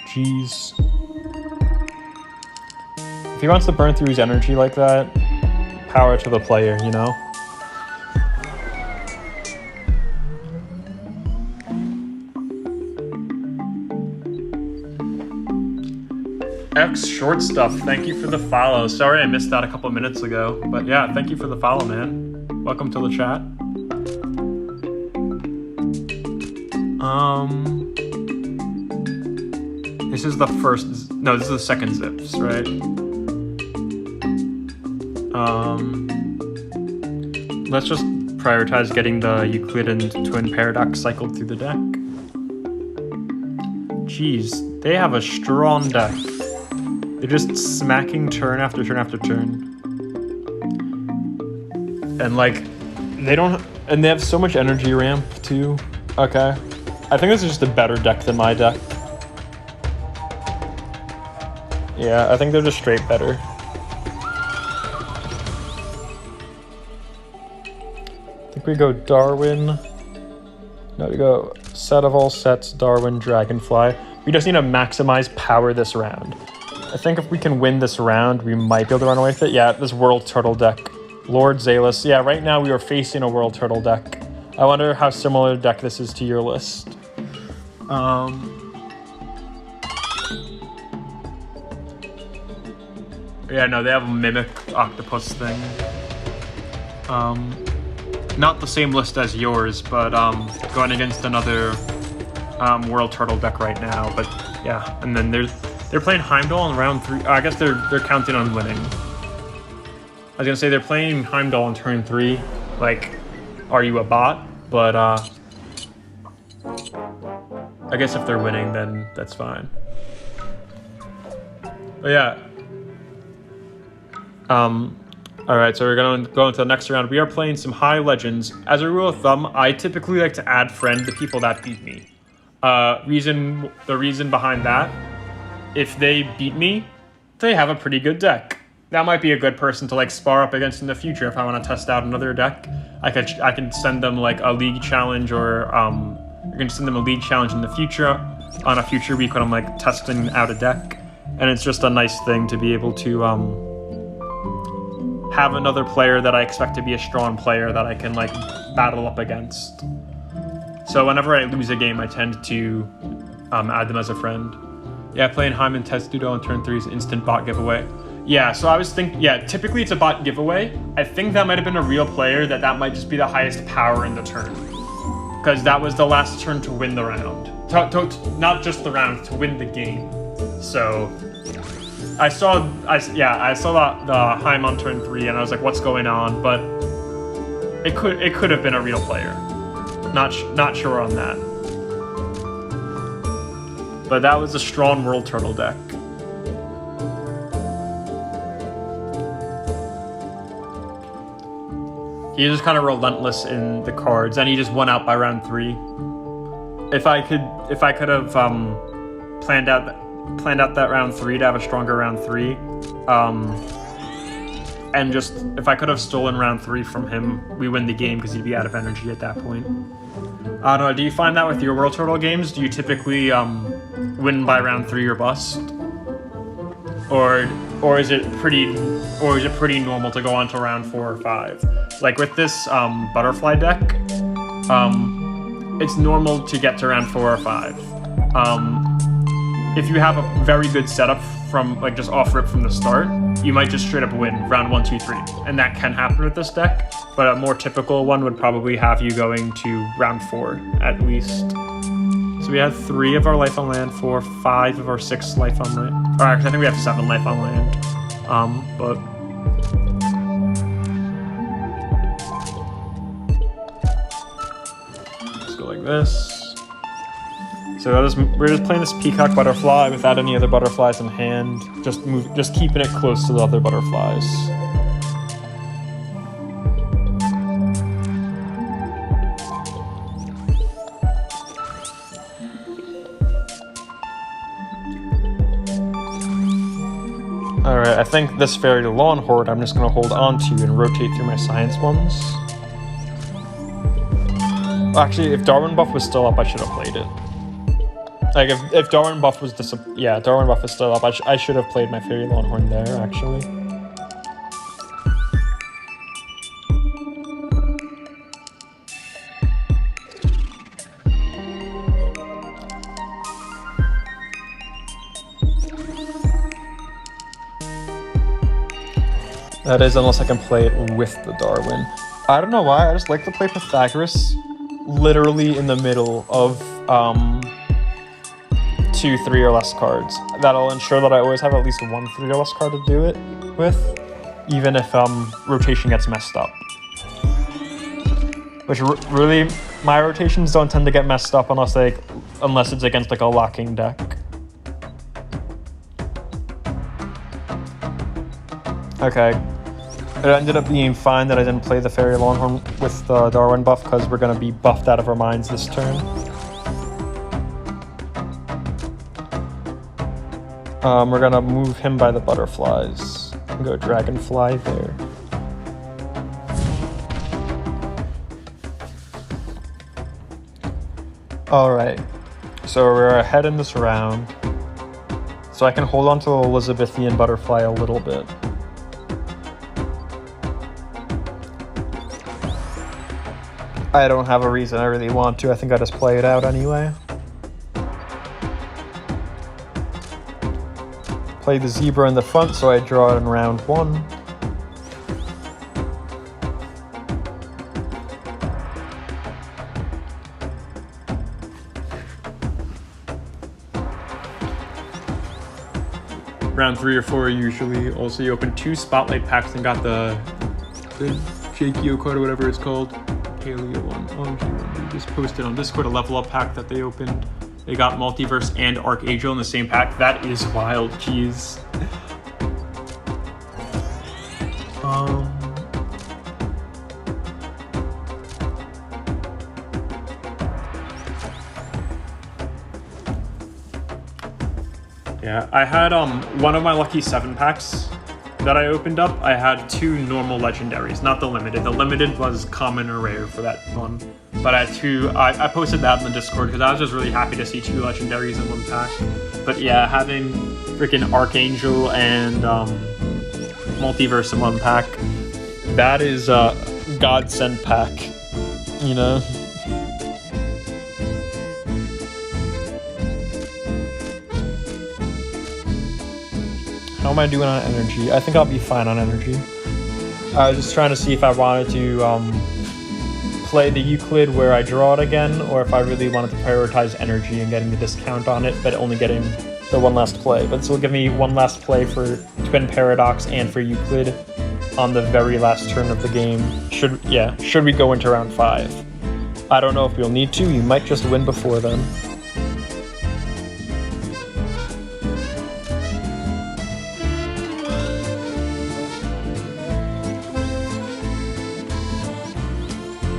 jeez. If he wants to burn through his energy like that, power to the player, you know? X Short Stuff, thank you for the follow. Sorry I missed that a couple minutes ago, but yeah, thank you for the follow, man. Welcome to the chat. This is the first, no, this is the second Zips, right? Let's just prioritize getting the Euclidean Twin Paradox cycled through the deck. Jeez, they have a strong deck. They're just smacking turn after turn after turn. And like, they have so much energy ramp too. Okay. I think this is just a better deck than my deck. Yeah, I think they're just straight better. I think we go Darwin. No, we go set of all sets, Darwin, Dragonfly. We just need to maximize power this round. I think if we can win this round, we might be able to run away with it. Yeah, this World Turtle deck. Lord Zalus. Yeah, right now we are facing a World Turtle deck. I wonder how similar deck this is to your list. Yeah, no, they have a Mimic Octopus thing. Not the same list as yours, but going against another World Turtle deck right now. But yeah, and then they're playing Heimdall in round 3. I guess they're counting on winning. I was gonna say they're playing Heimdall in turn 3. Like, are you a bot? But I guess if they're winning, then that's fine. But yeah. Alright, so we're gonna go into the next round. We are playing some high legends. As a rule of thumb, I typically like to add friend to people that beat me. The reason behind that, if they beat me, they have a pretty good deck. That might be a good person to like spar up against in the future if I want to test out another deck. I can send them like a league challenge, or you can send them a league challenge in the future on a future week when I'm like testing out a deck. and it's just a nice thing to be able to have another player that I expect to be a strong player that I can like battle up against. So whenever I lose a game, I tend to add them as a friend. Yeah, playing Hyman Testudo on turn 3 is an instant bot giveaway. Yeah, so I was thinking, yeah, typically it's a bot giveaway. I think that might have been a real player, that might just be the highest power in the turn. Because that was the last turn to win the round. Not just the round, to win the game. So, I saw the Heim on turn 3 and I was like, what's going on? But it could have been a real player. Not sure on that. But that was a strong World Turtle deck. He was just kind of relentless in the cards, and he just won out by round 3. If I could have planned out that round 3 to have a stronger round 3, and just if I could have stolen round 3 from him, we win the game because he'd be out of energy at that point. I don't know. Do you find that with your World Turtle games? Do you typically win by round 3 or bust, or is it pretty normal to go on to round 4 or 5? Like with this butterfly deck, it's normal to get to round 4 or 5. If you have a very good setup from like just off rip from the start, you might just straight up win round 1, 2, 3, and that can happen with this deck. But a more typical one would probably have you going to round 4 at least. So we have 3 of our life on land, 4, 5 of our 6 life on land. Or actually, I think we have 7 life on land. But let's go like this. So we're just playing this Peacock Butterfly without any other butterflies in hand. Just keeping it close to the other butterflies. Alright, I think this Fairy Lawn Horde I'm just going to hold on to and rotate through my science ones. Actually, if Darwin buff was still up, I should have played it. Like, if Darwin buff was Darwin buff is still up, I should have played my Fairy Lawn Horde there, actually. That is, unless I can play it with the Darwin. I don't know why, I just like to play Pythagoras literally in the middle of 2, 3 or less cards. That'll ensure that I always have at least 1 3 or less card to do it with, even if rotation gets messed up. Which really, my rotations don't tend to get messed up unless it's against like a locking deck. Okay. It ended up being fine that I didn't play the Fairy Longhorn with the Darwin buff because we're going to be buffed out of our minds this turn. We're going to move him by the butterflies and go Dragonfly there. Alright, so we're ahead in this round. So I can hold on to the Elizabethan butterfly a little bit. I don't have a reason I really want to. I think I just play it out anyway. Play the zebra in the front, so I draw it in round 1. Round 3 or 4 usually. Also, you open 2 spotlight packs and got the Jakio card or whatever it's called. Paleo one. OMG1. They just posted on Discord a level up pack that they opened. They got Multiverse and Archangel in the same pack. That is wild. Jeez. Yeah, I had one of my lucky 7 packs that I opened up, I had 2 normal legendaries, not the limited. The limited was common or rare for that one. But I had 2, I posted that in the Discord because I was just really happy to see 2 legendaries in one pack. But yeah, having freaking Archangel and Multiverse in one pack, that is a godsend pack, you know? How am I doing on energy? I think I'll be fine on energy. I was just trying to see if I wanted to play the Euclid where I draw it again, or if I really wanted to prioritize energy and getting the discount on it, but only getting the one last play. But this will give me one last play for Twin Paradox and for Euclid on the very last turn of the game. Should we go into round 5? I don't know if we'll need to. You might just win before then.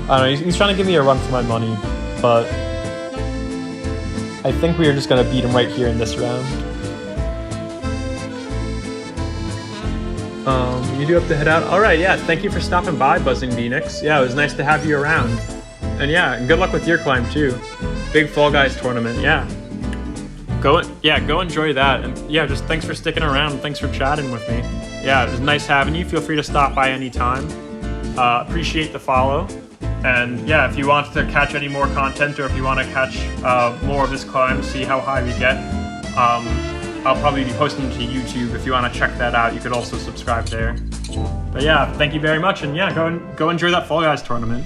I don't know, he's trying to give me a run for my money, but I think we are just going to beat him right here in this round. You do have to head out. Alright, yeah, thank you for stopping by, Buzzing Phoenix. Yeah, it was nice to have you around. And yeah, good luck with your climb too. Big Fall Guys tournament, yeah. Go enjoy that. And yeah, just thanks for sticking around. Thanks for chatting with me. Yeah, it was nice having you. Feel free to stop by anytime. Appreciate the follow. And yeah, if you want to catch any more content, or if you want to catch more of this climb, see how high we get, I'll probably be posting to YouTube. If you want to check that out, you could also subscribe there. But yeah, thank you very much, and yeah, go enjoy that Fall Guys tournament.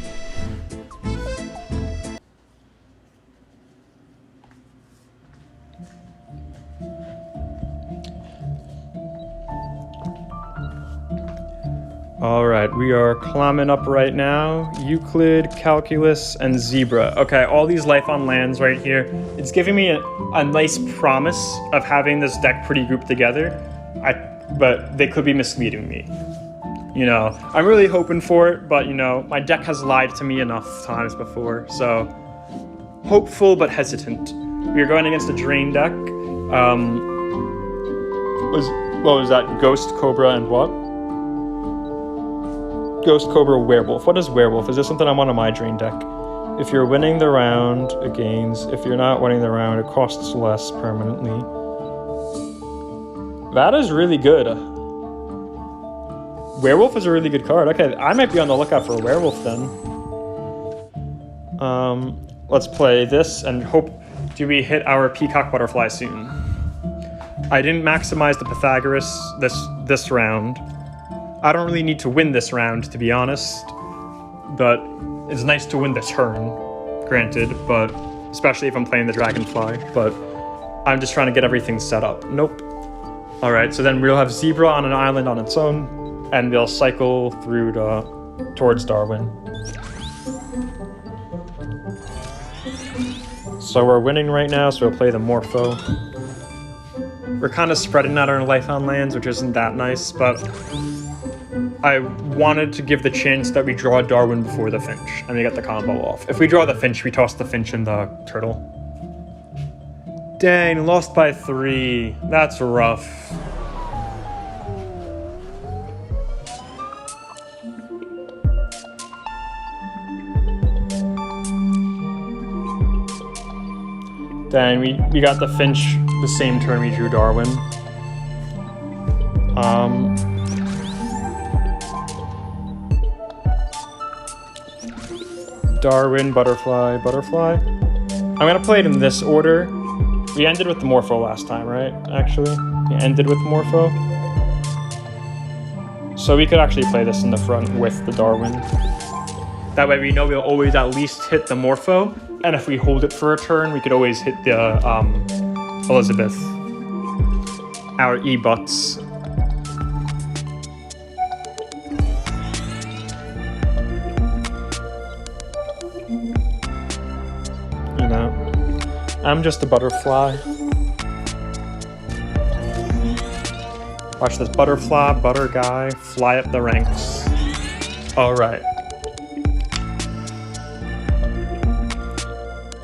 Alright, we are climbing up right now. Euclid, Calculus, and Zebra. Okay, all these Life on Lands right here. It's giving me a nice promise of having this deck pretty grouped together. But they could be misleading me. You know, I'm really hoping for it, but you know, my deck has lied to me enough times before, so hopeful but hesitant. We are going against a Drain deck. What was that? Ghost, Cobra, and what? Ghost, Cobra, Werewolf. What is Werewolf? Is this something I want on my Drain deck? If you're winning the round, it gains. If you're not winning the round, it costs less permanently. That is really good. Werewolf is a really good card. Okay, I might be on the lookout for a Werewolf then. Let's play this and hope do we hit our Peacock Butterfly soon. I didn't maximize the Pythagoras this round. I don't really need to win this round, to be honest, but it's nice to win the turn, granted, but especially if I'm playing the Dragonfly, but I'm just trying to get everything set up. Nope. Alright, so then we'll have Zebra on an island on its own, and we'll cycle through towards Darwin. So we're winning right now, so we'll play the Morpho. We're kind of spreading out our Life on Lands, which isn't that nice, but I wanted to give the chance that we draw Darwin before the Finch, and we get the combo off. If we draw the Finch, we toss the Finch and the Turtle. Dang, lost by 3. That's rough. Dang, we got the Finch the same turn we drew Darwin. Darwin, Butterfly, Butterfly. I'm gonna play it in this order. We ended with the Morpho last time, right? Actually, we ended with Morpho. So we could actually play this in the front with the Darwin. That way we know we'll always at least hit the Morpho, and if we hold it for a turn, we could always hit the Elizabeth. Our E-Butts. You know, I'm just a butterfly. Watch this butterfly, butter guy, fly up the ranks. All right.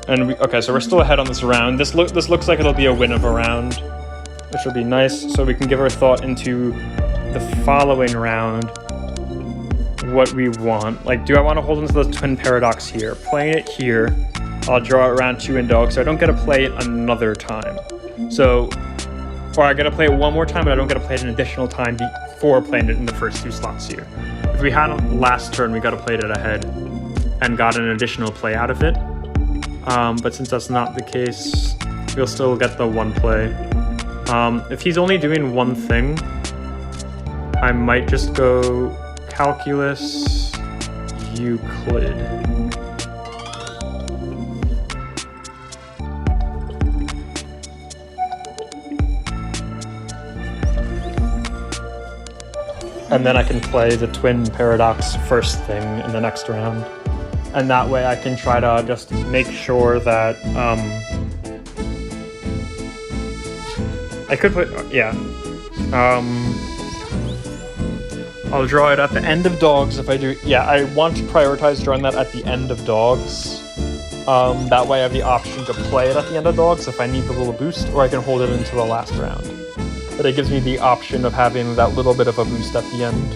And okay, so we're still ahead on this round. This looks like it'll be a win of a round, which will be nice. So we can give our thought into the following round what we want. Like, do I want to hold into the Twin Paradox here? Playing it here, I'll draw it around 2 in dog, so I don't get to play it another time. So, or I get to play it one more time, but I don't get to play it an additional time before playing it in the first 2 slots here. If we had it last turn, we got to play it ahead and got an additional play out of it. But since that's not the case, we'll still get the 1 play. If he's only doing one thing, I might just go Calculus, Euclid. And then I can play the Twin Paradox first thing in the next round. And that way I can try to just make sure that, I could put, yeah. I'll draw it at the end of dogs if I do, yeah, I want to prioritize drawing that at the end of dogs. That way I have the option to play it at the end of dogs if I need the little boost, or I can hold it into the last round. But it gives me the option of having that little bit of a boost at the end.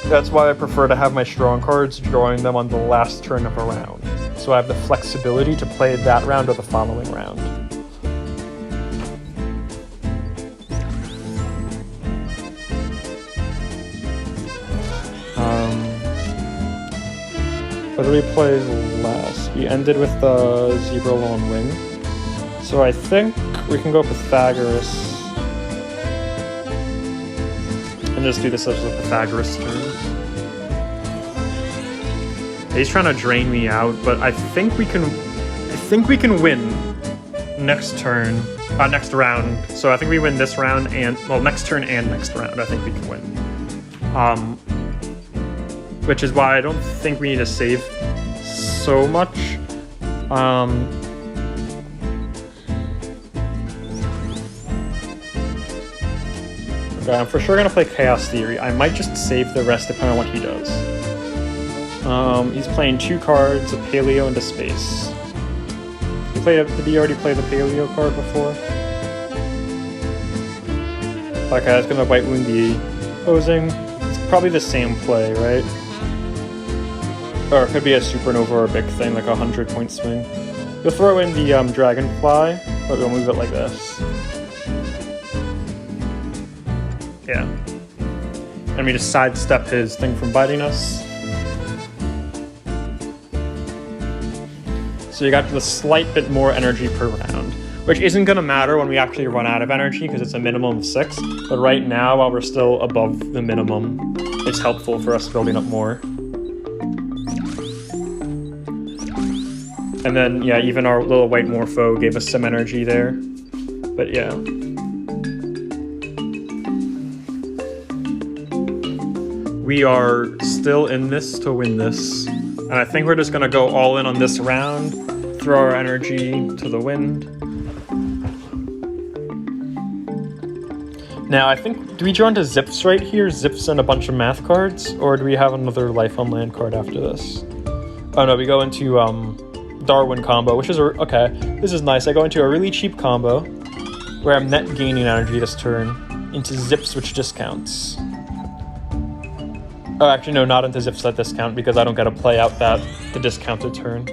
That's why I prefer to have my strong cards drawing them on the last turn of a round. So I have the flexibility to play that round or the following round. What did we play last? We ended with the Zebra Long Wing. So I think we can go Pythagoras. And just do this as a Pythagoras turn. He's trying to drain me out, but I think we can win next turn, next round. So I think we win this round and, well, next turn and next round, I think we can win. Which is why I don't think we need to save so much. Okay, I'm for sure gonna play Chaos Theory. I might just save the rest depending on what he does. He's playing 2 cards, a Paleo and a Space. Did he already play the Paleo card before? Okay, that's gonna White Wound the opposing. It's probably the same play, right? Or it could be a Supernova or a big thing, like a 100-point swing. You'll throw in the Dragonfly, but we'll move it like this. Yeah. And we just sidestep his thing from biting us. So you got the slight bit more energy per round, which isn't going to matter when we actually run out of energy because it's a minimum of 6. But right now, while we're still above the minimum, it's helpful for us building up more. And then, yeah, even our little white Morpho gave us some energy there. But yeah. We are still in this to win this. And I think we're just going to go all in on this round, throw our energy to the wind. Now, I think, do we draw into Zips right here? Zips and a bunch of math cards? Or do we have another life on land card after this? Oh no, we go into Darwin combo, which is, okay, this is nice. I go into a really cheap combo, where I'm net gaining energy this turn, into Zips, which discounts. Oh, actually, no, not into Zips that discount, because I don't get to play out the discounted turn.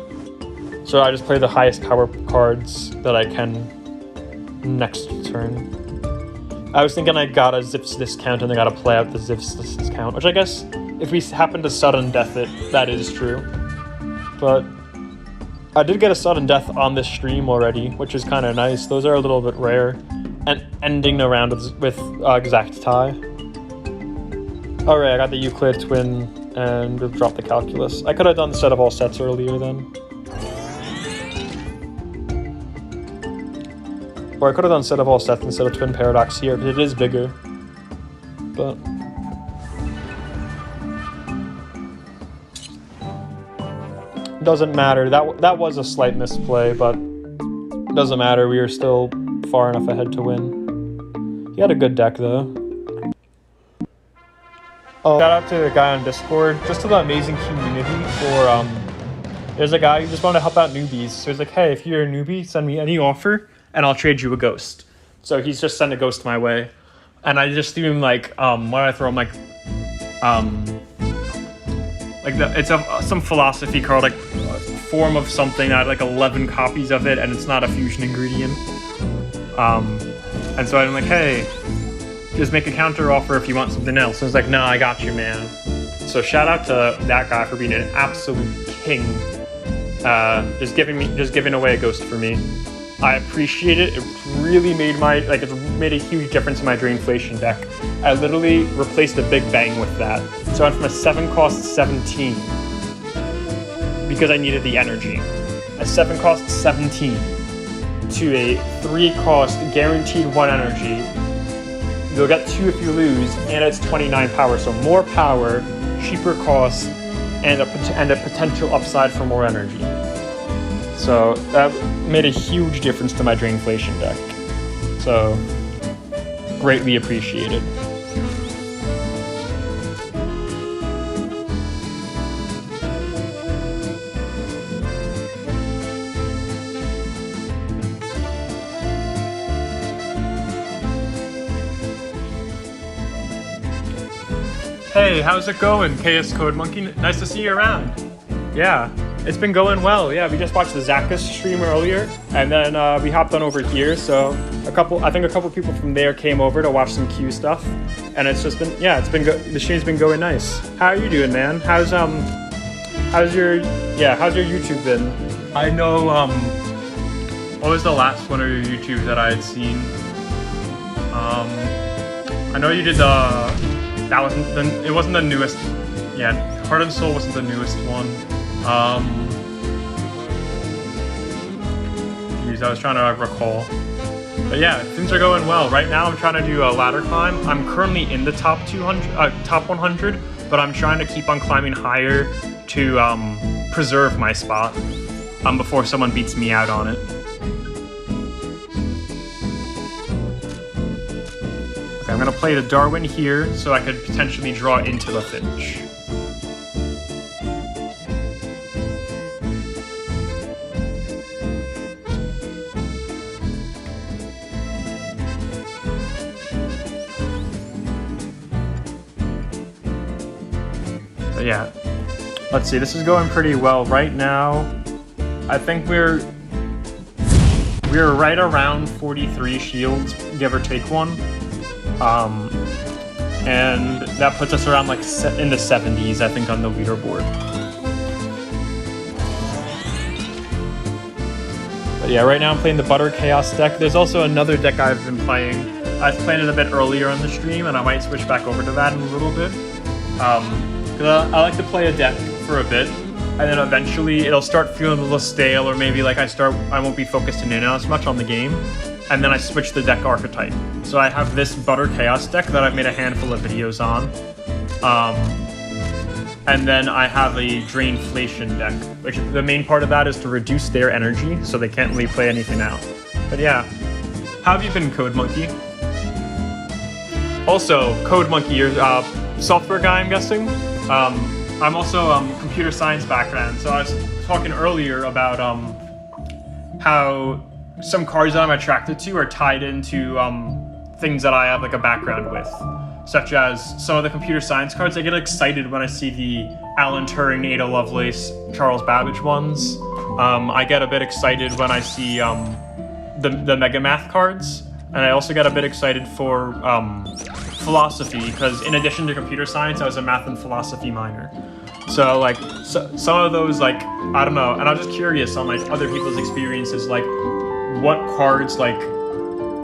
So I just play the highest power cards that I can next turn. I was thinking I got a Zips discount and I gotta play out the Zips discount, which I guess, if we happen to sudden death it, that is true. But I did get a sudden death on this stream already, which is kind of nice. Those are a little bit rare. And ending the round with exact tie. Alright, I got the Euclid twin, and we'll drop the calculus. I could have done the set of all sets earlier then. Or I could have done set of all sets instead of twin paradox here, because it is bigger. But doesn't matter. That was a slight misplay, but doesn't matter. We are still far enough ahead to win. He had a good deck though. Oh, shout out to the guy on Discord, just to the amazing community for there's a guy who just wanted to help out newbies. So he's like, hey, if you're a newbie, send me any offer and I'll trade you a ghost. So he's just sent a ghost my way. And I just threw him like, what did I throw him? It's some philosophy card, like form of something. I had like 11 copies of it, and it's not a fusion ingredient. And so I'm like, hey, just make a counter offer if you want something else. And he's like, no, I got you, man. So shout out to that guy for being an absolute king. Just giving away a ghost for me. I appreciate it. It really made it's made a huge difference in my Drainflation deck. I literally replaced a Big Bang with that. So I went from a 7-cost 17 because I needed the energy. A 7-cost 17 to a 3-cost guaranteed 1 energy. You'll get 2 if you lose, and it's 29 power. So more power, cheaper cost, and a potential upside for more energy. So that made a huge difference to my Drainflation deck. So greatly appreciated. Hey, how's it going, KS Code Monkey? Nice to see you around. Yeah, it's been going well. Yeah, we just watched the Zakas stream earlier, and then we hopped on over here. So I think a couple people from there came over to watch some Q stuff, and it's just been, the stream's been going nice. How are you doing, man? How's your YouTube been? I know, what was the last one of your YouTubes that I had seen? I know you did it wasn't the newest. Yeah, Heart and Soul wasn't the newest one. Geez, I was trying to recall. But yeah, things are going well. Right now I'm trying to do a ladder climb. I'm currently in the top 100, but I'm trying to keep on climbing higher to preserve my spot before someone beats me out on it. Okay, I'm gonna play the Darwin here so I could potentially draw into the Finch. But yeah, let's see, this is going pretty well right now. I think we're right around 43 shields, give or take one. And that puts us around like in the 70s, I think, on the leaderboard. But yeah, right now I'm playing the Butter Chaos deck. There's also another deck I've been playing. I was playing it a bit earlier on the stream, and I might switch back over to that in a little bit. Because I like to play a deck for a bit, and then eventually it'll start feeling a little stale, or maybe like I won't be focusing in as much on the game, and then I switch the deck archetype. So I have this Butter Chaos deck that I've made a handful of videos on, and then I have a Drainflation deck, which the main part of that is to reduce their energy so they can't really play anything out. But yeah, how have you been, Code Monkey? Also, Code Monkey, you're a software guy, I'm guessing? I'm also computer science background, so I was talking earlier about how some cards that I'm attracted to are tied into things that I have like a background with, such as some of the computer science cards. I get excited when I see the Alan Turing, Ada Lovelace, Charles Babbage ones. I get a bit excited when I see the Mega Math cards, and I also get a bit excited for philosophy, because in addition to computer science, I was a math and philosophy minor. So like some of those, like, I don't know, and I'm just curious on like other people's experiences, like what cards like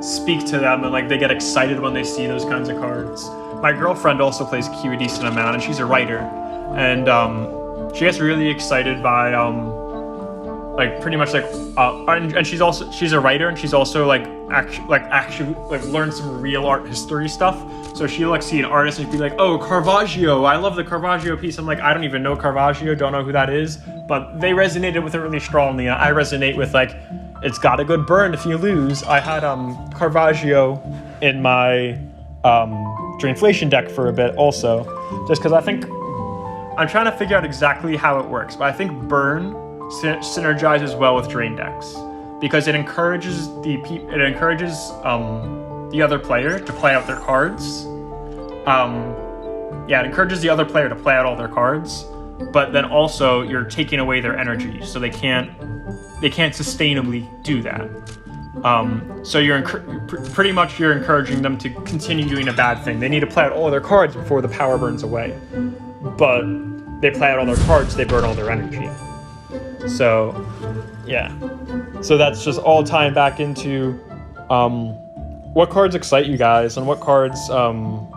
speak to them and like they get excited when they see those kinds of cards. My girlfriend also plays Q a decent amount, and she's a writer, and she gets really excited by like pretty much like and she's a writer, and she's also like actually learned some real art history stuff. So she'll like see an artist and be like, oh, Caravaggio, I love the Caravaggio piece. I'm like, I don't even know Caravaggio, don't know who that is, but they resonated with it really strongly. I resonate with like, it's got a good burn if you lose. I had Caravaggio in my Drainflation deck for a bit also, just because I think I'm trying to figure out exactly how it works, but I think burn synergizes well with drain decks, because it encourages the other player to play out their cards. It encourages the other player to play out all their cards, but then also you're taking away their energy, so they can't sustainably do that. So you're pretty much encouraging them to continue doing a bad thing. They need to play out all their cards before the power burns away, but they play out all their cards, they burn all their energy. So yeah, so that's just all tying back into what cards excite you guys, and what cards and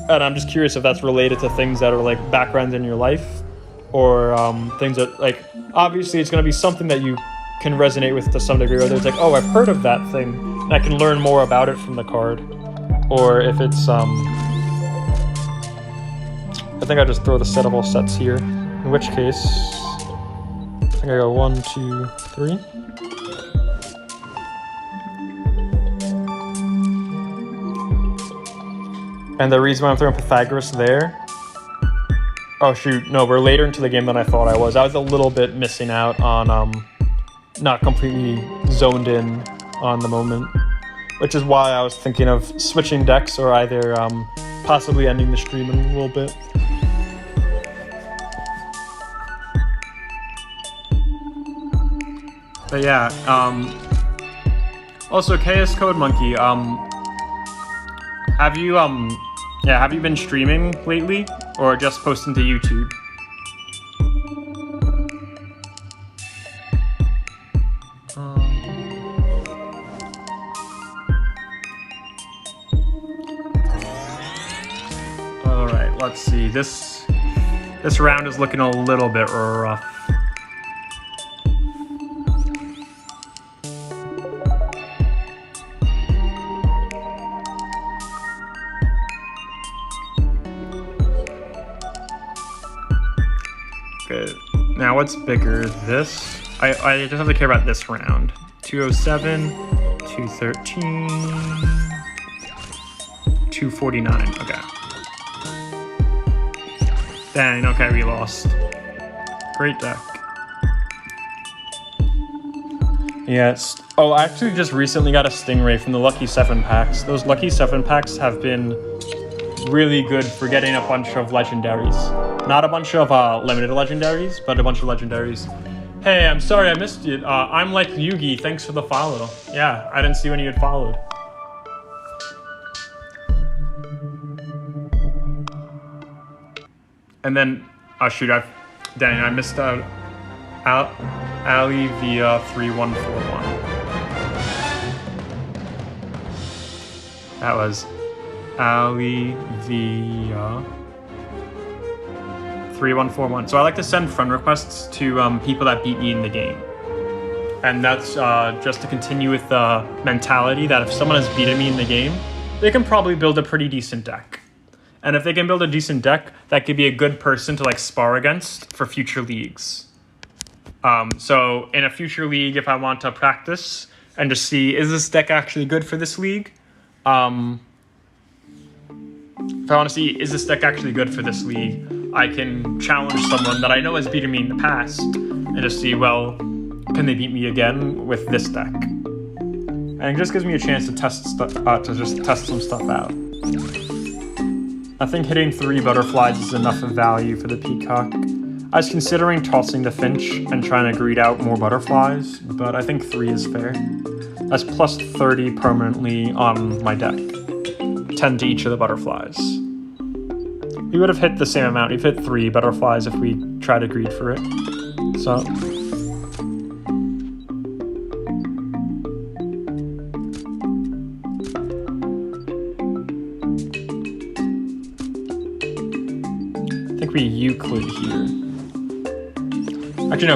I'm just curious if that's related to things that are like background in your life, or things that, like, obviously it's going to be something that you can resonate with to some degree, whether it's like, oh, I've heard of that thing and I can learn more about it from the card, or if it's I think I just throw the set of all sets here, in which case I think I go 1, 2, 3. And the reason why I'm throwing Pythagoras there... Oh shoot, no, we're later into the game than I thought I was. I was a little bit missing out on not completely zoned in on the moment, which is why I was thinking of switching decks, or either possibly ending the stream in a little bit. But yeah, also KS Code Monkey, have you been streaming lately, or just posting to YouTube? All right, let's see. This round is looking a little bit rough. Now what's bigger, this? I just have to care about this round. 207, 213, 249, okay. Dang, okay, we lost. Great deck. Yes. Oh, I actually just recently got a Stingray from the Lucky 7 packs. Those Lucky 7 packs have been really good for getting a bunch of legendaries. Not a bunch of limited legendaries, but a bunch of legendaries. Hey, I'm sorry I missed it. I'm like Yugi, thanks for the follow. Yeah, I didn't see when you had followed. And then, oh shoot, I missed out. Ali via 3141. That was Ali via 3141. So I like to send friend requests to people that beat me in the game. And that's just to continue with the mentality that if someone has beaten me in the game, they can probably build a pretty decent deck. And if they can build a decent deck, that could be a good person to like spar against for future leagues. So in a future league, if I want to practice and just see, is this deck actually good for this league? If I want to see, is this deck actually good for this league? I can challenge someone that I know has beaten me in the past and just see, well, can they beat me again with this deck? And it just gives me a chance to test some stuff out. I think hitting 3 butterflies is enough of value for the peacock. I was considering tossing the finch and trying to greed out more butterflies, but I think 3 is fair. That's plus 30 permanently on my deck. 10 to each of the butterflies. We would have hit the same amount. We've hit 3 butterflies if we try to greed for it. So... I think we Euclid here. Actually, no,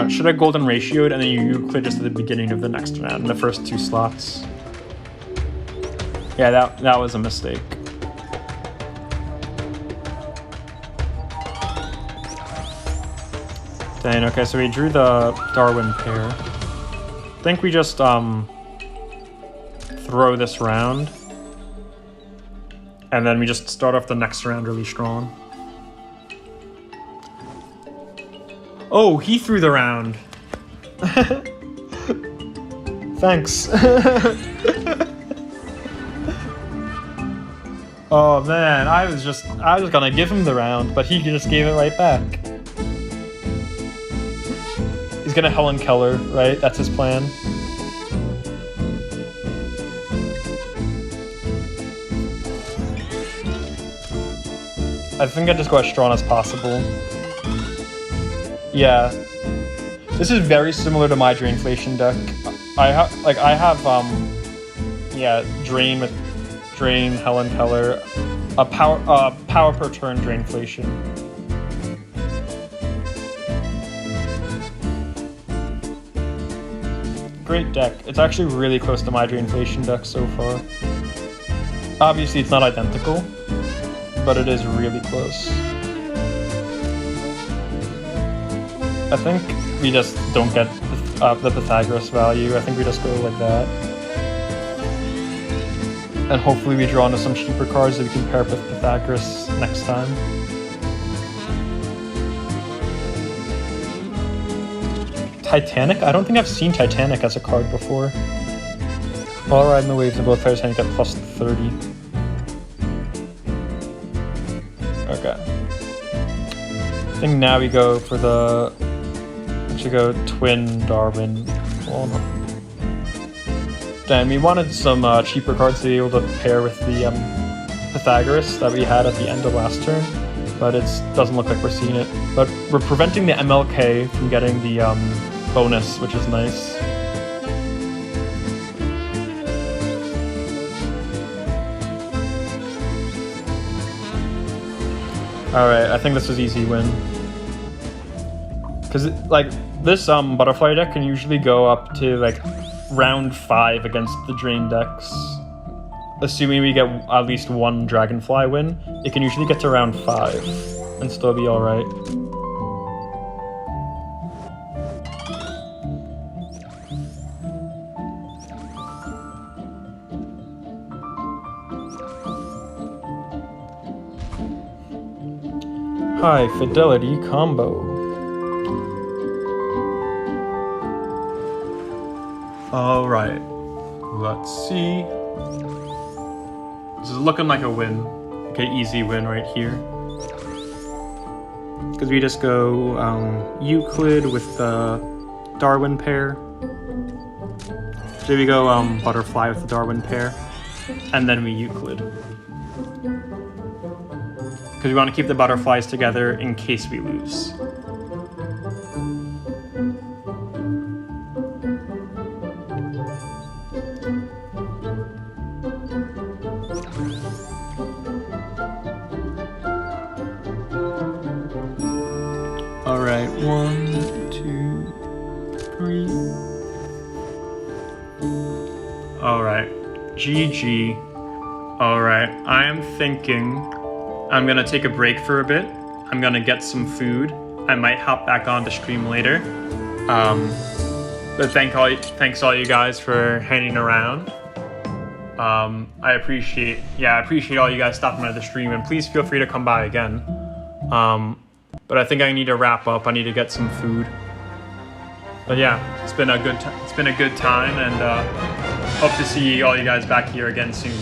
should have golden ratioed and then you Euclid just at the beginning of the next round, in the first 2 slots. Yeah, that was a mistake. Dang, okay, so we drew the Darwin pair. I think we just throw this round. And then we just start off the next round really strong. Oh, he threw the round. Thanks. Oh man, I was just gonna give him the round, but he just gave it right back. He's gonna Helen Keller, right? That's his plan. I think I just go as strong as possible. Yeah. This is very similar to my Drainflation deck. I have Drain with Drain, Helen Keller, a power per turn Drainflation. Great deck. It's actually really close to my Drainflation deck so far. Obviously it's not identical, but it is really close. I think we just don't get the Pythagoras value. I think we just go like that. And hopefully we draw into some cheaper cards that we can pair up with Pythagoras next time. Titanic? I don't think I've seen Titanic as a card before. While riding the waves of both players, Titanic at plus 30. Okay. I think now we go for the... Actually go Twin Darwin. Well, no. Damn, we wanted some cheaper cards to be able to pair with the Pythagoras that we had at the end of last turn, but it doesn't look like we're seeing it. But we're preventing the MLK from getting the bonus, which is nice. Alright, I think this is easy win. Because, like, this butterfly deck can usually go up to, like, round 5 against the Drain decks. Assuming we get at least one Dragonfly win, it can usually get to round 5 and still be alright. High fidelity combo. Alright, let's see. This is looking like a win. Okay, easy win right here. Because we just go Euclid with the Darwin pair. So we go Butterfly with the Darwin pair. And then we Euclid. Because we want to keep the butterflies together in case we lose. Alright, 1, 2, 3. Alright, GG. Alright, I am thinking I'm gonna take a break for a bit. I'm gonna get some food. I might hop back on to stream later. But thanks all you guys for hanging around. I appreciate all you guys stopping by the stream, and please feel free to come by again. But I think I need to wrap up. I need to get some food. But yeah, it's been a good time, and hope to see all you guys back here again soon.